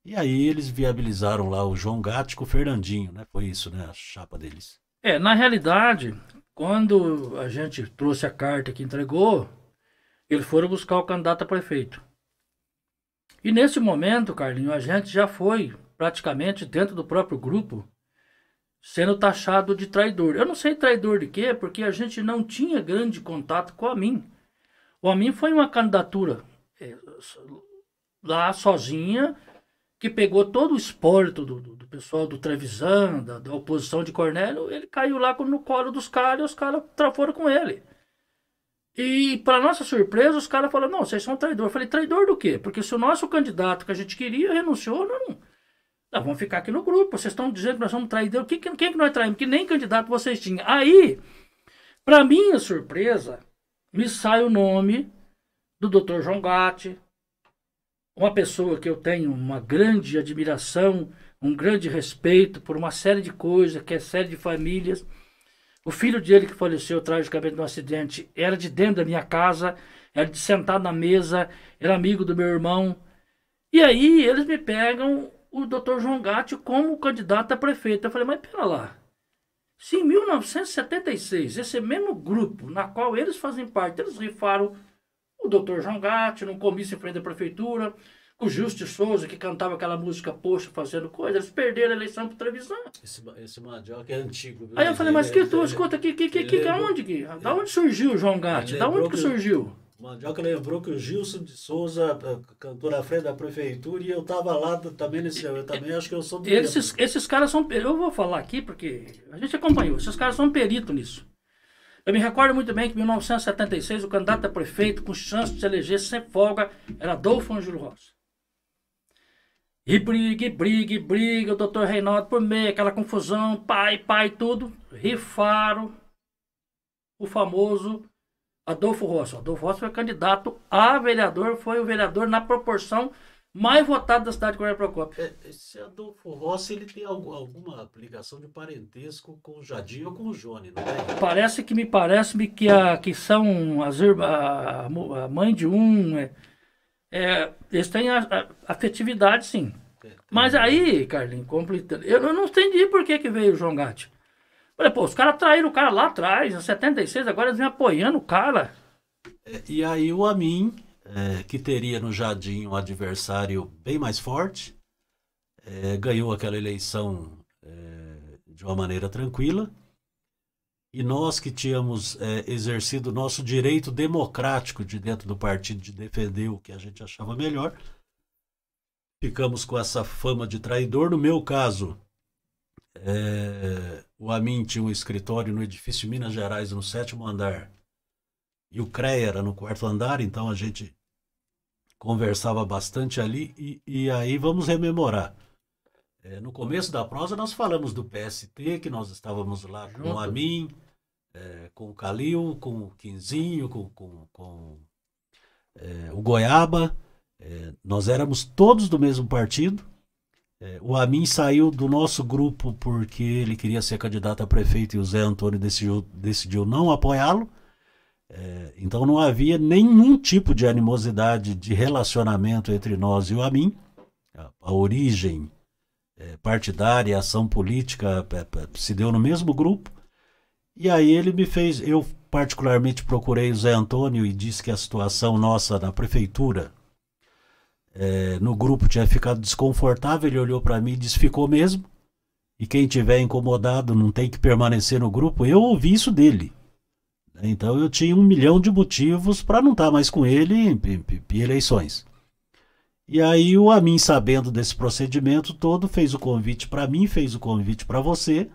E aí eles viabilizaram lá o João Gatti com o Fernandinho, né? Foi isso, né? A chapa deles. Na realidade, quando a gente trouxe a carta que entregou, eles foram buscar o candidato a prefeito. E nesse momento, Carlinho, a gente já foi praticamente dentro do próprio grupo sendo taxado de traidor. Eu não sei traidor de quê, porque a gente não tinha grande contato com a AMIN. O AMIN foi uma candidatura lá sozinha, que pegou todo o espólito do pessoal do Trevisan, da oposição de Cornélio. Ele caiu lá no colo dos caras e os caras foram com ele. E, para nossa surpresa, os caras falaram, não, vocês são traidor. Eu falei, traidor do quê? Porque se o nosso candidato que a gente queria renunciou, nós vamos ficar aqui no grupo. Vocês estão dizendo que nós somos traidores. Quem que nós traímos? Que nem candidato vocês tinham. Aí, para minha surpresa, me sai o nome do Dr. João Gatti, uma pessoa que eu tenho uma grande admiração, um grande respeito por uma série de coisas, que é série de famílias. O filho dele que faleceu tragicamente no acidente era de dentro da minha casa, era de sentar na mesa, era amigo do meu irmão. E aí eles me pegam o Dr. João Gatti como candidato a prefeito. Eu falei, mas pera lá, se em 1976, esse mesmo grupo na qual eles fazem parte, eles rifaram o Dr. João Gatti num comício em frente à prefeitura, o Justo Souza, que cantava aquela música Poxa, fazendo coisa, eles perderam a eleição pro Trevisan. Esse Mandioca é antigo. Viu? Aí eu falei, mas escuta, da onde surgiu o João Gatti? Da onde que surgiu? O Mandioca lembrou que o Gilson de Souza cantou na frente da prefeitura e eu tava lá também eu também acho que eu sou do esses caras são, eu vou falar aqui porque a gente acompanhou, esses caras são peritos nisso. Eu me recordo muito bem que em 1976 o candidato a prefeito com chance de se eleger sem folga era Adolfo Ângelo Rossi. E briga, o doutor Reinaldo por meio, aquela confusão, pai, tudo. Rifaram o famoso Adolfo Rossi. Adolfo Rossi foi candidato a vereador, foi o vereador na proporção mais votada da cidade de Coronel Procópio. Esse Adolfo Rossi, ele tem alguma aplicação de parentesco com o Jadinho ou com o Johnny, não é? Parece que são a mãe de um... eles têm afetividade, sim. Mas aí, Carlinhos, completando, eu não entendi por que veio o João Gatti. Falei, pô, os caras traíram o cara lá atrás, em 76, agora eles vêm apoiando o cara. E aí o Amin, que teria no Jadinho um adversário bem mais forte, ganhou aquela eleição de uma maneira tranquila. e nós que tínhamos exercido o nosso direito democrático de dentro do partido de defender o que a gente achava melhor, ficamos com essa fama de traidor. No meu caso, o Amin tinha um escritório no edifício Minas Gerais, no 7º andar, e o CREA era no 4º andar, então a gente conversava bastante ali, e aí vamos rememorar. No começo da prosa nós falamos do PST, que nós estávamos lá com o Amin, com o Calil, com o Quinzinho, com o Goiaba. Nós éramos todos do mesmo partido. O Amin saiu do nosso grupo porque ele queria ser candidato a prefeito e o Zé Antônio decidiu não apoiá-lo. Então não havia nenhum tipo de animosidade de relacionamento entre nós e o Amin. A origem partidária, a ação política se deu no mesmo grupo. E aí ele me fez, eu particularmente procurei o Zé Antônio e disse que a situação nossa na prefeitura, no grupo, tinha ficado desconfortável. Ele olhou para mim e disse: ficou mesmo, e quem tiver incomodado não tem que permanecer no grupo. Eu ouvi isso dele. Então eu tinha 1 milhão de motivos para não estar mais com ele em eleições. E aí o Amin, sabendo desse procedimento todo, fez o convite para mim, fez o convite para você,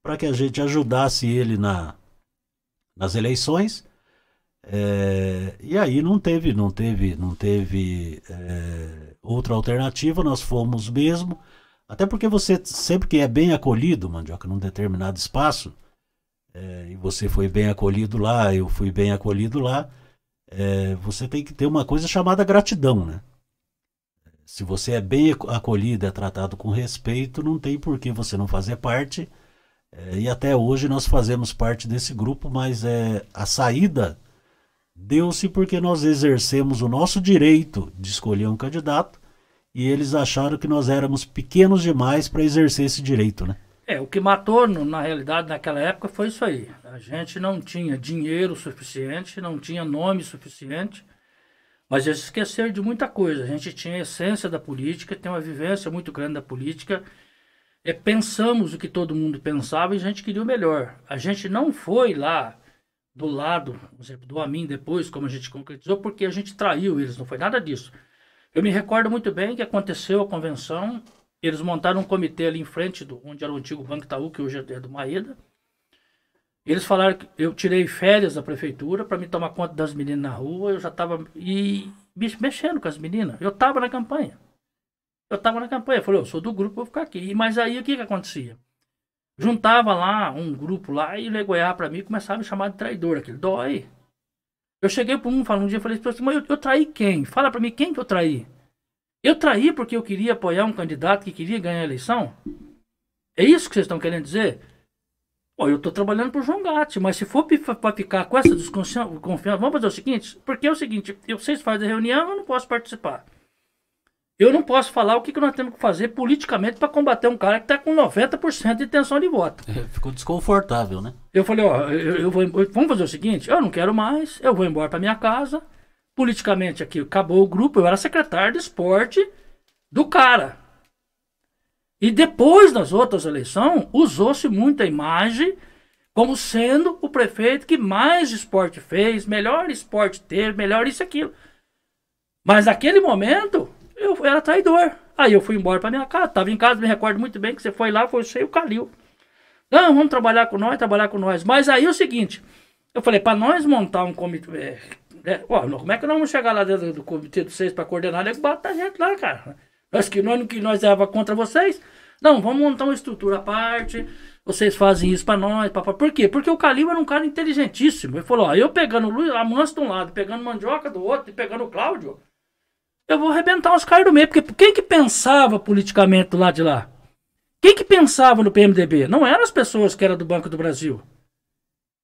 para que a gente ajudasse ele nas eleições. E aí não teve outra alternativa, nós fomos mesmo. Até porque você, sempre que é bem acolhido, Mandioca, num determinado espaço, e você foi bem acolhido lá, eu fui bem acolhido lá, você tem que ter uma coisa chamada gratidão, né? Se você é bem acolhido, é tratado com respeito, não tem por que você não fazer parte. E até hoje nós fazemos parte desse grupo, mas a saída deu-se porque nós exercemos o nosso direito de escolher um candidato e eles acharam que nós éramos pequenos demais para exercer esse direito, né? O que matou, na realidade, naquela época foi isso aí. A gente não tinha dinheiro suficiente, não tinha nome suficiente, mas eles esqueceram de muita coisa. A gente tinha a essência da política, tem uma vivência muito grande da política. Pensamos o que todo mundo pensava e a gente queria o melhor. A gente não foi lá do lado, por exemplo, do Amin depois, como a gente concretizou, porque a gente traiu eles, não foi nada disso. Eu me recordo muito bem que aconteceu a convenção, eles montaram um comitê ali em frente, onde era o antigo Banco Itaú, que hoje é do Maeda. Eles falaram que eu tirei férias da prefeitura para me tomar conta das meninas na rua, eu já estava mexendo com as meninas, eu estava na campanha. Eu falei, eu sou do grupo, vou ficar aqui. Mas aí o que acontecia? Juntava lá um grupo lá e ele olhava pra mim e começava a me chamar de traidor, aquele dói. Eu cheguei para um dia e falei assim, mas eu traí quem? Fala pra mim quem que eu traí? Eu traí porque eu queria apoiar um candidato que queria ganhar a eleição? É isso que vocês estão querendo dizer? Eu tô trabalhando pro João Gatti, mas se for pra ficar com essa desconfiança, vamos fazer o seguinte, porque é o seguinte, vocês fazem reunião, eu não posso participar. Eu não posso falar o que nós temos que fazer politicamente para combater um cara que está com 90% de intenção de voto. Ficou desconfortável, né? Eu falei, vamos fazer o seguinte, eu não quero mais, eu vou embora para minha casa. Politicamente aqui, acabou o grupo, eu era secretário de esporte do cara. E depois das outras eleições, usou-se muita imagem como sendo o prefeito que mais esporte fez, melhor esporte teve, melhor isso e aquilo. Mas naquele momento, eu era traidor. Aí eu fui embora pra minha casa. Tava em casa, me recordo muito bem que você foi lá, foi você e o Calil. Não, vamos trabalhar com nós. Mas aí é o seguinte, eu falei, pra nós montar um comitê... como é que nós vamos chegar lá dentro do comitê de vocês pra coordenar? Ele bota a gente lá, cara. Nós errava contra vocês. Não, vamos montar uma estrutura à parte. Vocês fazem isso pra nós. Por quê? Porque o Calil era um cara inteligentíssimo. Ele falou, eu pegando o Luiz Amâncio de um lado, pegando Mandioca do outro e pegando o Cláudio, eu vou arrebentar os caras do meio. Porque quem que pensava politicamente do lado de lá? Quem que pensava no PMDB? Não eram as pessoas que eram do Banco do Brasil.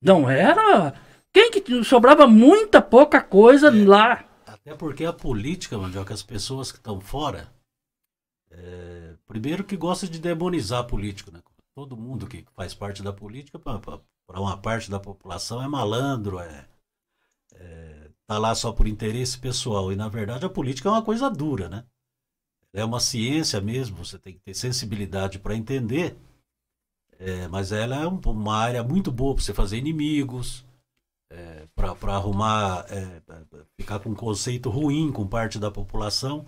Não era. Quem que sobrava muita pouca coisa lá. Até porque a política, Mandioca, as pessoas que estão fora, primeiro que gosta de demonizar político, né? Todo mundo que faz parte da política, para uma parte da população, é malandro, tá lá só por interesse pessoal. E na verdade a política é uma coisa dura, né? É uma ciência mesmo, você tem que ter sensibilidade para entender Mas ela é uma área muito boa para você fazer inimigos, para arrumar, ficar com um conceito ruim com parte da população.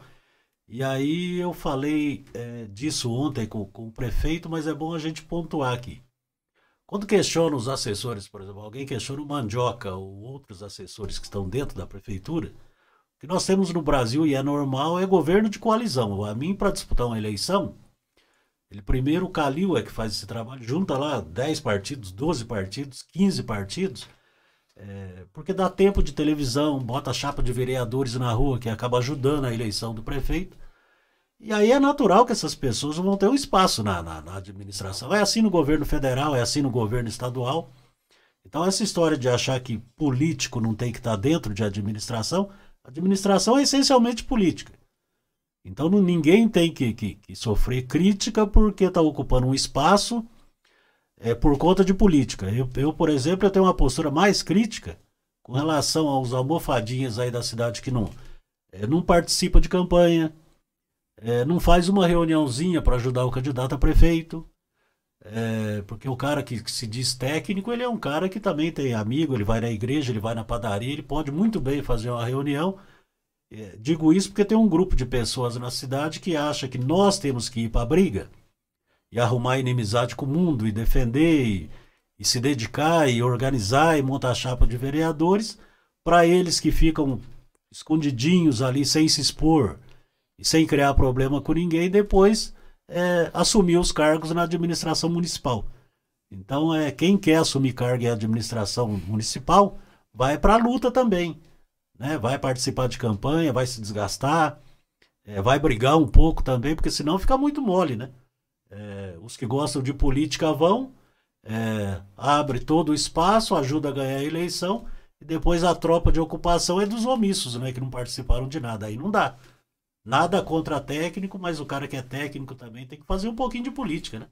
E aí eu falei disso ontem com o prefeito, mas é bom a gente pontuar aqui. Quando questiona os assessores, por exemplo, alguém questiona o Mandioca ou outros assessores que estão dentro da prefeitura, o que nós temos no Brasil, e é normal, é governo de coalizão. A mim, para disputar uma eleição, ele primeiro, o Calil que faz esse trabalho, junta lá 10 partidos, 12 partidos, 15 partidos, porque dá tempo de televisão, bota a chapa de vereadores na rua, que acaba ajudando a eleição do prefeito. E aí é natural que essas pessoas vão ter um espaço na administração. É assim no governo federal, é assim no governo estadual. Então essa história de achar que político não tem que estar dentro de administração é essencialmente política. Então ninguém tem que sofrer crítica porque está ocupando um espaço por conta de política. Por exemplo, eu tenho uma postura mais crítica com relação aos almofadinhas aí da cidade que não participa de campanha, não faz uma reuniãozinha para ajudar o candidato a prefeito, porque o cara que se diz técnico, ele é um cara que também tem amigo, ele vai na igreja, ele vai na padaria, ele pode muito bem fazer uma reunião. Digo isso porque tem um grupo de pessoas na cidade que acha que nós temos que ir para a briga e arrumar inimizade com o mundo e defender e se dedicar e organizar e montar chapa de vereadores para eles que ficam escondidinhos ali sem se expor e sem criar problema com ninguém, depois assumir os cargos na administração municipal. Então, quem quer assumir cargo em administração municipal vai para a luta também, né? Vai participar de campanha, vai se desgastar, vai brigar um pouco também, porque senão fica muito mole, né? Os que gostam de política vão, abre todo o espaço, ajuda a ganhar a eleição, e depois a tropa de ocupação é dos omissos, né? Que não participaram de nada. Aí não dá. Nada contra técnico, mas o cara que é técnico também tem que fazer um pouquinho de política, né?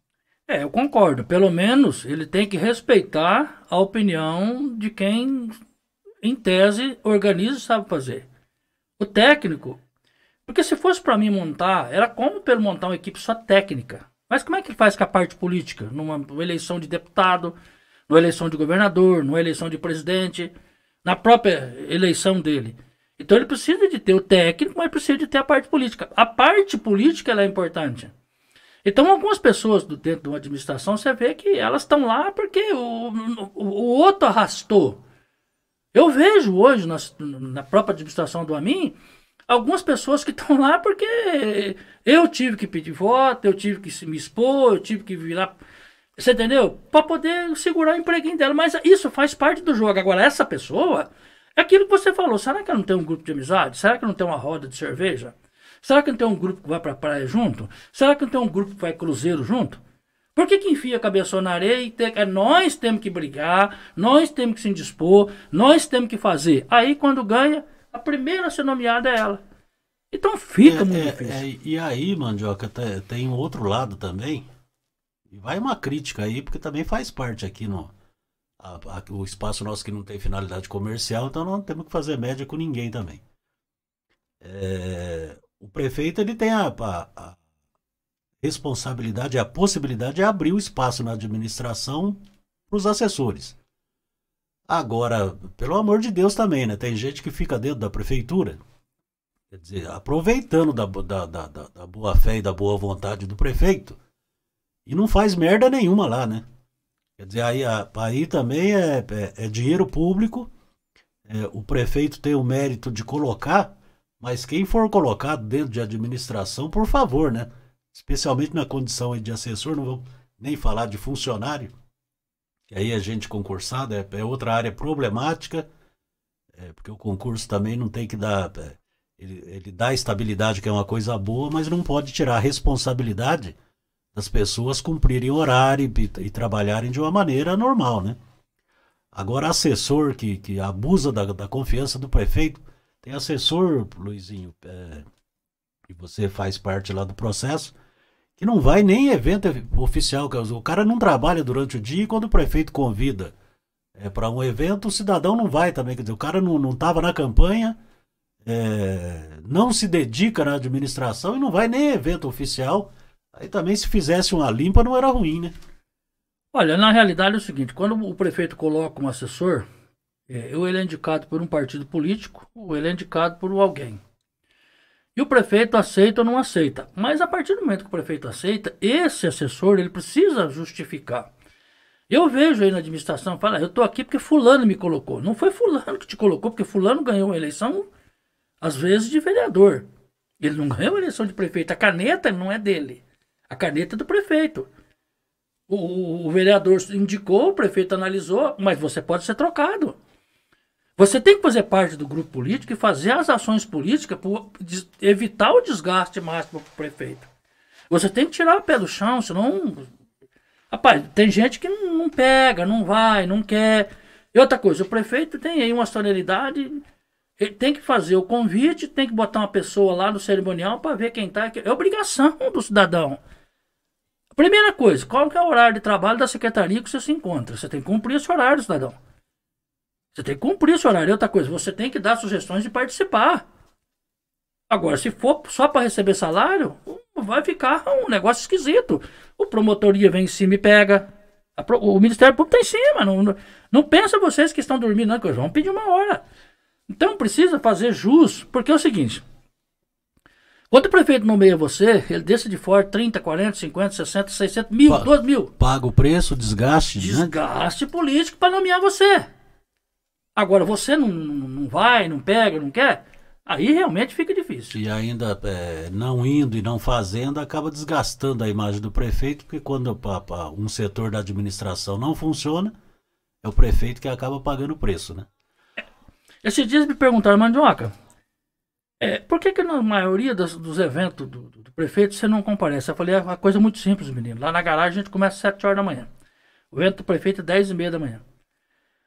Eu concordo. Pelo menos ele tem que respeitar a opinião de quem, em tese, organiza e sabe fazer. O técnico, porque se fosse para mim montar, era como pelo montar uma equipe só técnica. Mas como é que ele faz com a parte política? Numa eleição de deputado, numa eleição de governador, numa eleição de presidente, na própria eleição dele. Então ele precisa de ter o técnico, mas precisa de ter a parte política. A parte política ela é importante. Então algumas pessoas dentro de uma administração, você vê que elas estão lá porque o outro arrastou. Eu vejo hoje na própria administração do Amin, algumas pessoas que estão lá porque eu tive que pedir voto, eu tive que me expor, eu tive que virar... Você entendeu? Para poder segurar o empreguinho dela. Mas isso faz parte do jogo. Agora, essa pessoa... É aquilo que você falou, será que ela não tem um grupo de amizade? Será que não tem uma roda de cerveja? Será que não tem um grupo que vai pra praia junto? Será que não tem um grupo que vai cruzeiro junto? Por que enfia a cabeça na areia e nós temos que brigar, nós temos que se indispor, nós temos que fazer? Aí quando ganha, a primeira a ser nomeada é ela. Então fica muito difícil. E aí, Mandioca, tem um outro lado também, e vai uma crítica aí, porque também faz parte aqui o espaço nosso que não tem finalidade comercial, então não temos que fazer média com ninguém também. O prefeito ele tem a responsabilidade, a possibilidade de abrir o espaço na administração para os assessores. Agora, pelo amor de Deus também, né? Tem gente que fica dentro da prefeitura, quer dizer, aproveitando da boa fé e da boa vontade do prefeito, e não faz merda nenhuma lá, né? Quer dizer, aí também é dinheiro público, o prefeito tem o mérito de colocar, mas quem for colocado dentro de administração, por favor, né? Especialmente na condição aí de assessor, não vou nem falar de funcionário, que aí é gente concursada, é outra área problemática, porque o concurso também não tem que dar... Ele dá estabilidade, que é uma coisa boa, mas não pode tirar a responsabilidade das pessoas cumprirem horário e trabalharem de uma maneira normal, né? Agora, assessor que abusa da confiança do prefeito, tem assessor, Luizinho, que você faz parte lá do processo, que não vai nem em evento oficial, o cara não trabalha durante o dia e quando o prefeito convida para um evento, o cidadão não vai também, quer dizer, o cara não estava na campanha, não se dedica na administração e não vai nem em evento oficial. Aí também se fizesse uma limpa não era ruim, né? Olha, na realidade é o seguinte, quando o prefeito coloca um assessor, ou ele é indicado por um partido político, ou ele é indicado por alguém. E o prefeito aceita ou não aceita. Mas a partir do momento que o prefeito aceita, esse assessor ele precisa justificar. Eu vejo aí na administração, fala, eu estou aqui porque fulano me colocou. Não foi fulano que te colocou, porque fulano ganhou a eleição, às vezes, de vereador. Ele não ganhou a eleição de prefeito. A caneta não é dele. A caneta é do prefeito. O vereador indicou, o prefeito analisou, mas você pode ser trocado. Você tem que fazer parte do grupo político e fazer as ações políticas para evitar o desgaste máximo para o prefeito. Você tem que tirar o pé do chão, senão... Rapaz, tem gente que não pega, não vai, não quer. E outra coisa, o prefeito tem aí uma solenidade, ele tem que fazer o convite, tem que botar uma pessoa lá no cerimonial para ver quem está. É obrigação do cidadão. Primeira coisa, qual que é o horário de trabalho da secretaria que você se encontra? Você tem que cumprir esse horário, cidadão. Você tem que cumprir esse horário. E outra coisa, você tem que dar sugestões de participar. Agora, se for só para receber salário, vai ficar um negócio esquisito. O promotoria vem em cima e pega. O Ministério Público está em cima. Não pensa vocês que estão dormindo, não, que eles vão pedir uma hora. Então precisa fazer jus, porque é o seguinte. Quando o prefeito nomeia você, ele deixa de fora 30, 40, 50, 60, 600 mil, 2 mil. Paga o preço, desgaste. Desgaste político para nomear você. Agora, você não vai, não pega, não quer, aí realmente fica difícil. E ainda não indo e não fazendo, acaba desgastando a imagem do prefeito, porque quando um setor da administração não funciona, é o prefeito que acaba pagando o preço, né? Esses dias me perguntaram, Mandioca, por que na maioria dos eventos do prefeito você não comparece? Eu falei, é uma coisa muito simples, menino. Lá na garagem a gente começa às 7 horas da manhã. O evento do prefeito é 10h30 da manhã.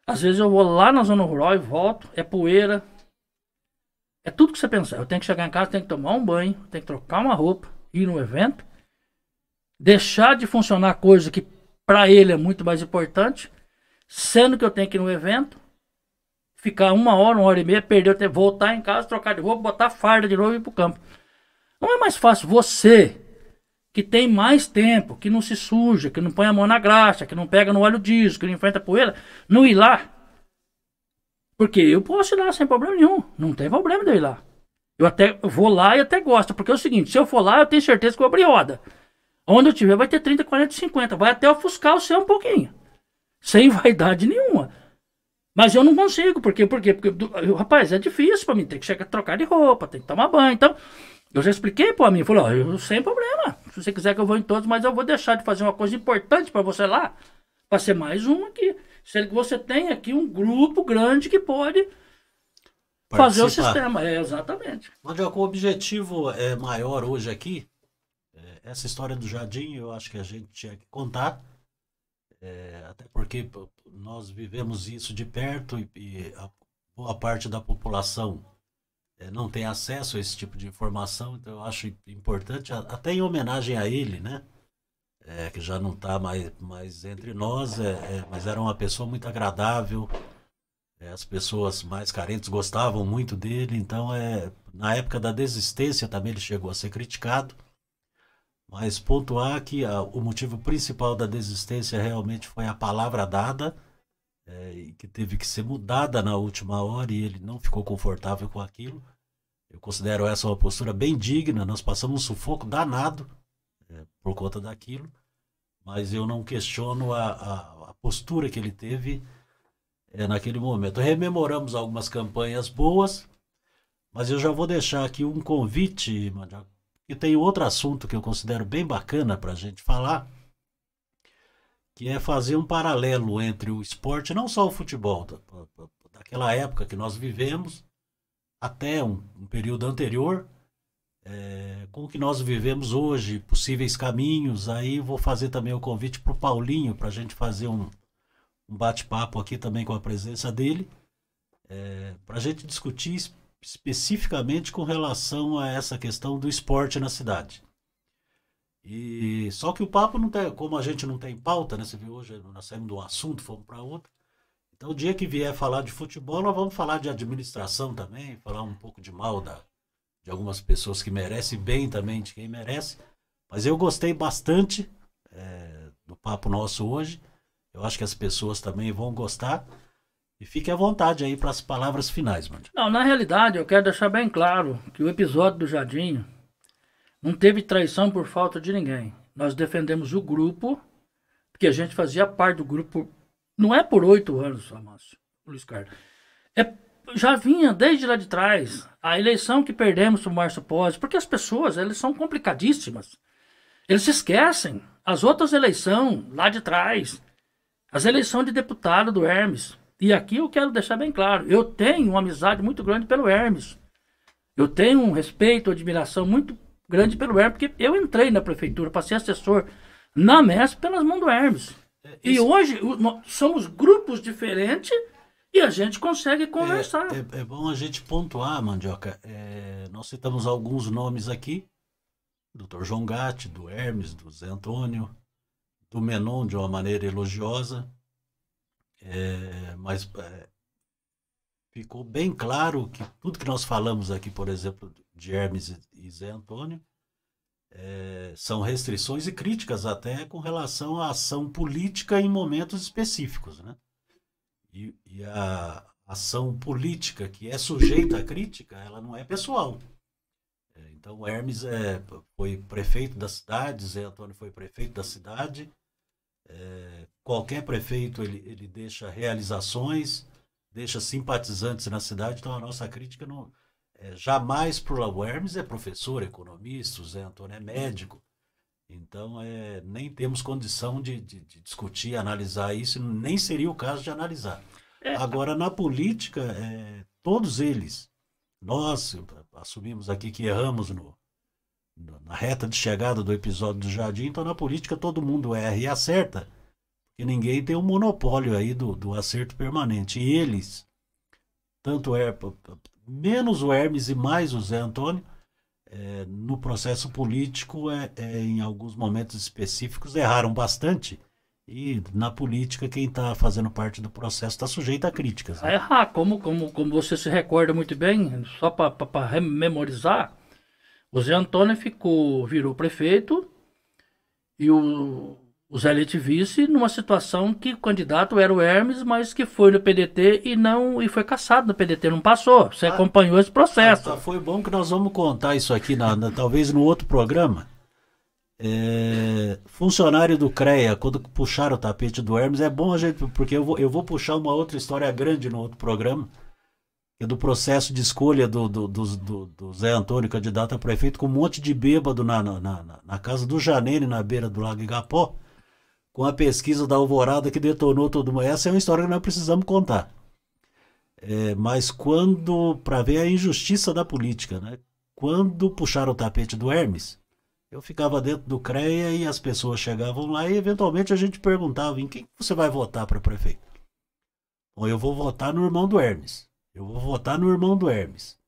Às vezes eu vou lá na zona rural e volto, é poeira, é tudo que você pensar. Eu tenho que chegar em casa, tenho que tomar um banho, tenho que trocar uma roupa, ir no evento, deixar de funcionar coisa que para ele é muito mais importante, sendo que eu tenho que ir no evento, ficar 1 hora e meia, perder o tempo, voltar em casa, trocar de roupa, botar farda de novo e ir pro campo. Não é mais fácil você, que tem mais tempo, que não se suja, que não põe a mão na graxa, que não pega no óleo diesel, que não enfrenta poeira, não ir lá? Porque eu posso ir lá sem problema nenhum. Não tem problema de eu ir lá. Eu até vou lá e até gosto. Porque é o seguinte, se eu for lá, eu tenho certeza que eu vou abrir roda. Onde eu tiver vai ter 30, 40, 50. Vai até ofuscar o céu um pouquinho. Sem vaidade nenhuma. Mas eu não consigo. Por quê? Porque rapaz, é difícil pra mim. Tem que chegar a trocar de roupa, tem que tomar banho. Então, eu já expliquei pra mim. Falei, ó, eu sem problema. Se você quiser que eu vou em todos, mas eu vou deixar de fazer uma coisa importante pra você lá. Pra ser mais um aqui. Sendo que você tem aqui um grupo grande que pode fazer o sistema. Exatamente. Mandioca, o objetivo é maior hoje aqui. Essa história do Jardim, eu acho que a gente tinha que contar. Até porque nós vivemos isso de perto e a boa parte da população não tem acesso a esse tipo de informação. Então eu acho importante, até em homenagem a ele, né? Que já não está mais entre nós, mas era uma pessoa muito agradável, as pessoas mais carentes gostavam muito dele, então na época da desistência também ele chegou a ser criticado, mas pontuar que o motivo principal da desistência realmente foi a palavra dada, que teve que ser mudada na última hora e ele não ficou confortável com aquilo. Eu considero essa uma postura bem digna, nós passamos um sufoco danado, por conta daquilo, mas eu não questiono a postura que ele teve naquele momento. Rememoramos algumas campanhas boas, mas eu já vou deixar aqui um convite, Mandioca, que tem outro assunto que eu considero bem bacana para a gente falar, que é fazer um paralelo entre o esporte, não só o futebol, daquela época que nós vivemos, até um período anterior, com o que nós vivemos hoje, possíveis caminhos. Aí vou fazer também o convite para o Paulinho, para a gente fazer um bate-papo aqui também com a presença dele, para a gente discutir especificamente com relação a essa questão do esporte na cidade. E só que o papo não tem, como a gente não tem pauta, né? Você viu hoje, nós saímos de um assunto, fomos para outro. Então o dia que vier falar de futebol, nós vamos falar de administração também, falar um pouco de mal de algumas pessoas que merecem, bem também de quem merece. Mas eu gostei bastante do papo nosso hoje. Eu acho que as pessoas também vão gostar. E fique à vontade aí para as palavras finais, mano. Não, na realidade, eu quero deixar bem claro que o episódio do Jardim não teve traição por falta de ninguém. Nós defendemos o grupo, porque a gente fazia parte do grupo, não é por 8 anos, Márcio, Luiz Carlos. Já vinha desde lá de trás. A eleição que perdemos para o Márcio Pós, porque as pessoas, elas são complicadíssimas. Eles se esquecem. As outras eleições, lá de trás, as eleições de deputado do Hermes. E aqui eu quero deixar bem claro, eu tenho uma amizade muito grande pelo Hermes. Eu tenho um respeito, admiração muito grande pelo Hermes, porque eu entrei na prefeitura para ser assessor na MESP pelas mãos do Hermes. E hoje somos grupos diferentes e a gente consegue conversar. É bom a gente pontuar, Mandioca. Nós citamos alguns nomes aqui. Dr. João Gatti, do Hermes, do Zé Antônio, do Menon de uma maneira elogiosa. Mas ficou bem claro que tudo que nós falamos aqui, por exemplo, de Hermes e Zé Antônio, são restrições e críticas até com relação à ação política em momentos específicos, né? E a ação política que é sujeita à crítica, ela não é pessoal. Então, o Hermes foi prefeito da cidade, Zé Antônio foi prefeito da cidade. Qualquer prefeito ele deixa realizações, deixa simpatizantes na cidade, então a nossa crítica não jamais para o Hermes é professor, economista, o Zé Antônio é médico, então nem temos condição de discutir, analisar isso, nem seria o caso de analisar. Agora, na política, todos eles, nós assumimos aqui que erramos na reta de chegada do episódio do Jardim, então na política todo mundo erra e acerta, e ninguém tem um monopólio aí do acerto permanente. E eles, menos o Hermes e mais o Zé Antônio, no processo político, em alguns momentos específicos, erraram bastante. E na política, quem está fazendo parte do processo está sujeito a críticas. Né? Errar, como você se recorda muito bem, só para rememorizar, o Zé Antônio virou prefeito e o Zé Leite vice numa situação que o candidato era o Hermes, mas que foi no PDT e foi cassado no PDT, não passou. Você acompanhou esse processo. Foi bom que nós vamos contar isso aqui, talvez no outro programa. Funcionário do CREA, quando puxaram o tapete do Hermes, é bom a gente, porque eu vou puxar uma outra história grande no outro programa, que é do processo de escolha do Zé Antônio, candidato a prefeito, com um monte de bêbado na casa do Janene, na beira do Lago Igapó, com a pesquisa da Alvorada que detonou todo mundo. Essa é uma história que nós precisamos contar. Mas para ver a injustiça da política, né? Quando puxaram o tapete do Hermes, eu ficava dentro do CREA e as pessoas chegavam lá e eventualmente a gente perguntava: em quem você vai votar para prefeito? Bom, eu vou votar no irmão do Hermes. Eu vou votar no irmão do Hermes.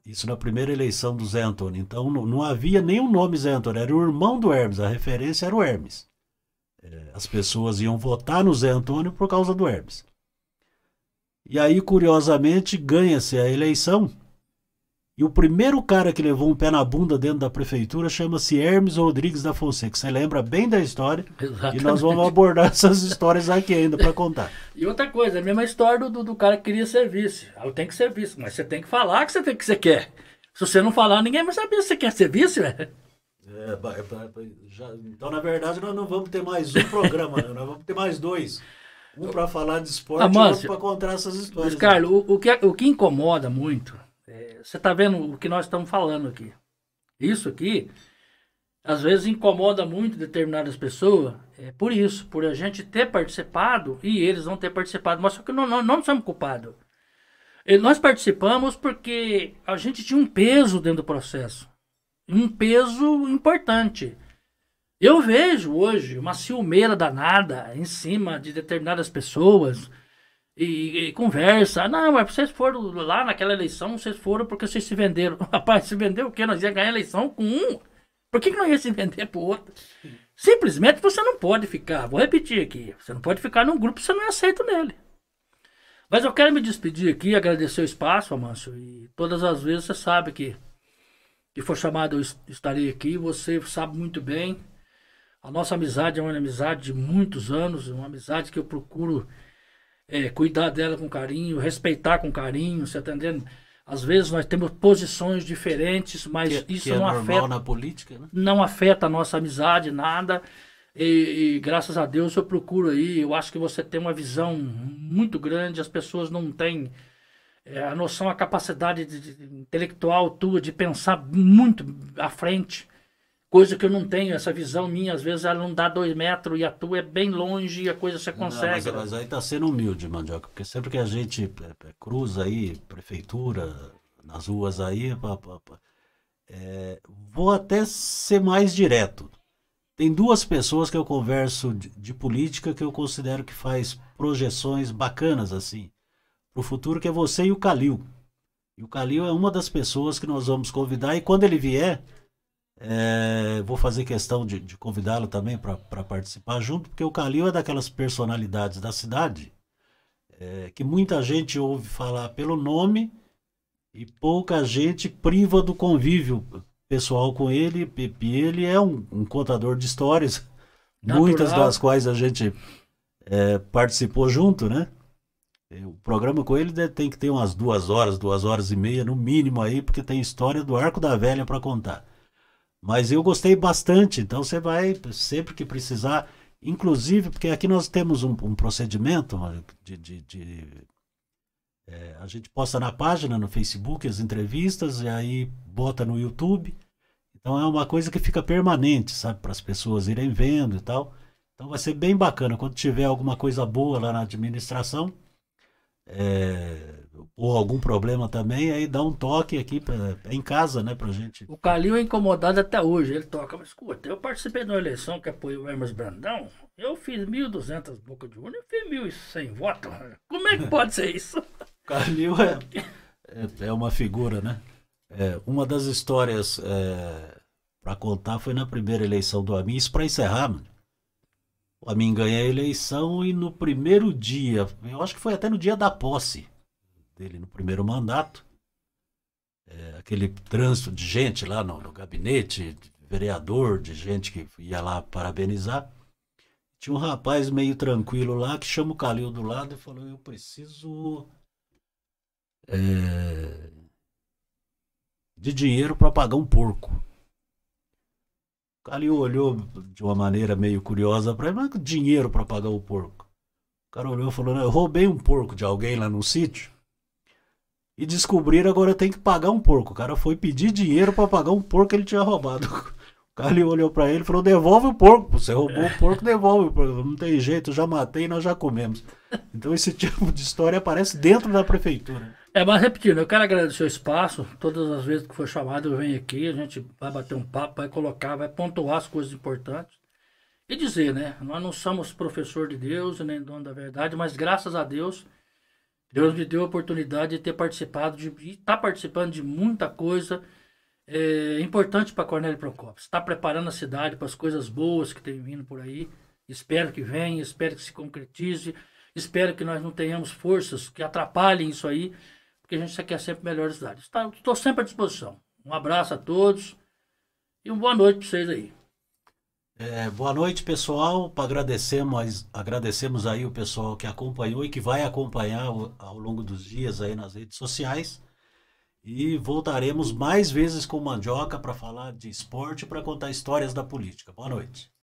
Isso na primeira eleição do Zé Antônio. Então não havia nenhum nome Zé Antônio, era o irmão do Hermes, a referência era o Hermes. As pessoas iam votar no Zé Antônio por causa do Hermes. E aí, curiosamente, ganha-se a eleição. E o primeiro cara que levou um pé na bunda dentro da prefeitura chama-se Hermes Rodrigues da Fonseca. Você lembra bem da história? Exatamente. E nós vamos abordar essas histórias aqui ainda para contar. E outra coisa, a mesma história do cara que queria ser vice. Eu tenho que ser vice, mas você tem que falar que você quer. Se você não falar, ninguém vai saber se você quer ser vice, velho. Então, na verdade, nós não vamos ter mais um programa, nós vamos ter mais 2. Um para falar de esporte e outro para contar essas histórias. Mas, Carlos, o que incomoda muito, você está vendo o que nós estamos falando aqui. Isso aqui, às vezes, incomoda muito determinadas pessoas, por isso, por a gente ter participado e eles não ter participado. Mas só que não somos culpados. Nós participamos porque a gente tinha um peso dentro do processo. Um peso importante. Eu vejo hoje uma ciumeira danada em cima de determinadas pessoas e conversa. Não, mas vocês foram lá naquela eleição, vocês foram porque vocês se venderam. Rapaz, se vendeu o quê? Nós ia ganhar a eleição com um. Por que não ia se vender pro outro? Simplesmente você não pode ficar, vou repetir aqui, você não pode ficar num grupo que você não é aceito nele. Mas eu quero me despedir aqui, agradecer o espaço, Amâncio, e todas as vezes você sabe que for chamado eu estarei aqui, você sabe muito bem A nossa amizade é uma amizade de muitos anos, uma amizade que eu procuro cuidar dela com carinho, respeitar com carinho, você tá entendendo? Às vezes nós temos posições diferentes, mas isso que é não normal afeta, na política, né? não afeta a nossa amizade, nada. E graças a Deus eu procuro aí, eu acho que você tem uma visão muito grande, as pessoas não têm a noção, a capacidade intelectual tua de pensar muito à frente. Coisa que eu não tenho, essa visão minha, às vezes ela não dá 2 metros e a tua é bem longe e a coisa você Não, consegue. mas aí tá sendo humilde, Mandioca, porque sempre que a gente cruza aí, prefeitura, nas ruas aí, vou até ser mais direto. Tem duas pessoas que eu converso de política que eu considero que faz projeções bacanas, assim, pro futuro, que é você e o Calil. E o Calil é uma das pessoas que nós vamos convidar, e quando ele vier, vou fazer questão de convidá-lo também para participar junto, porque o Calil é daquelas personalidades da cidade que muita gente ouve falar pelo nome e pouca gente priva do convívio pessoal com ele. E ele é um contador de histórias, muitas Natural. das quais a gente participou junto, né? O programa com ele tem que ter umas 2 horas, 2 horas e meia no mínimo aí, porque tem história do Arco da Velha para contar. Mas eu gostei bastante, então você vai, sempre que precisar, inclusive, porque aqui nós temos um procedimento a gente posta na página, no Facebook, as entrevistas, e aí bota no YouTube. Então é uma coisa que fica permanente, sabe, para as pessoas irem vendo e tal. Então vai ser bem bacana, quando tiver alguma coisa boa lá na administração, ou algum problema também, aí dá um toque aqui em casa, né, pra gente. O Calil é incomodado até hoje. Ele toca, mas escuta, eu participei de uma eleição que apoiou o Hermes Brandão. Eu fiz 1.200 bocas de urna, eu fiz 1.100 votos. Como é que pode ser isso? O Calil é uma figura, né? Uma das histórias para contar foi na primeira eleição do Amin. Isso para encerrar, mano. O Amin ganha a eleição e no primeiro dia, eu acho que foi até no dia da posse dele, no primeiro mandato, aquele trânsito de gente lá no gabinete, de vereador, de gente que ia lá parabenizar. Tinha um rapaz meio tranquilo lá que chama o Calil do lado e falou: eu preciso de dinheiro para pagar um porco. O Calil olhou de uma maneira meio curiosa para ele: mas dinheiro para pagar o porco? O cara olhou e falou: eu roubei um porco de alguém lá no sítio e descobriram, agora eu tenho que pagar um porco. O cara foi pedir dinheiro para pagar um porco que ele tinha roubado. O Calil olhou para ele e falou: devolve o porco. Você roubou o porco, devolve o porco. Não tem jeito, já matei e nós já comemos. Então esse tipo de história aparece dentro da prefeitura. Mas repetindo, eu quero agradecer o espaço. Todas as vezes que for chamado, eu venho aqui, a gente vai bater um papo, vai colocar, vai pontuar as coisas importantes. E dizer, né? Nós não somos professor de Deus, nem dono da verdade, mas graças a Deus, Deus me deu a oportunidade de ter participado, de estar participando de muita coisa importante para Cornélio Procópio. Está preparando a cidade para as coisas boas que tem vindo por aí. Espero que venha, espero que se concretize. Espero que nós não tenhamos forças que atrapalhem isso aí, porque a gente quer sempre melhores cidades. Estou sempre à disposição. Um abraço a todos e uma boa noite para vocês aí. Boa noite, pessoal. Agradecemos aí o pessoal que acompanhou e que vai acompanhar ao longo dos dias aí nas redes sociais. E voltaremos mais vezes com o Mandioca para falar de esporte e para contar histórias da política. Boa noite.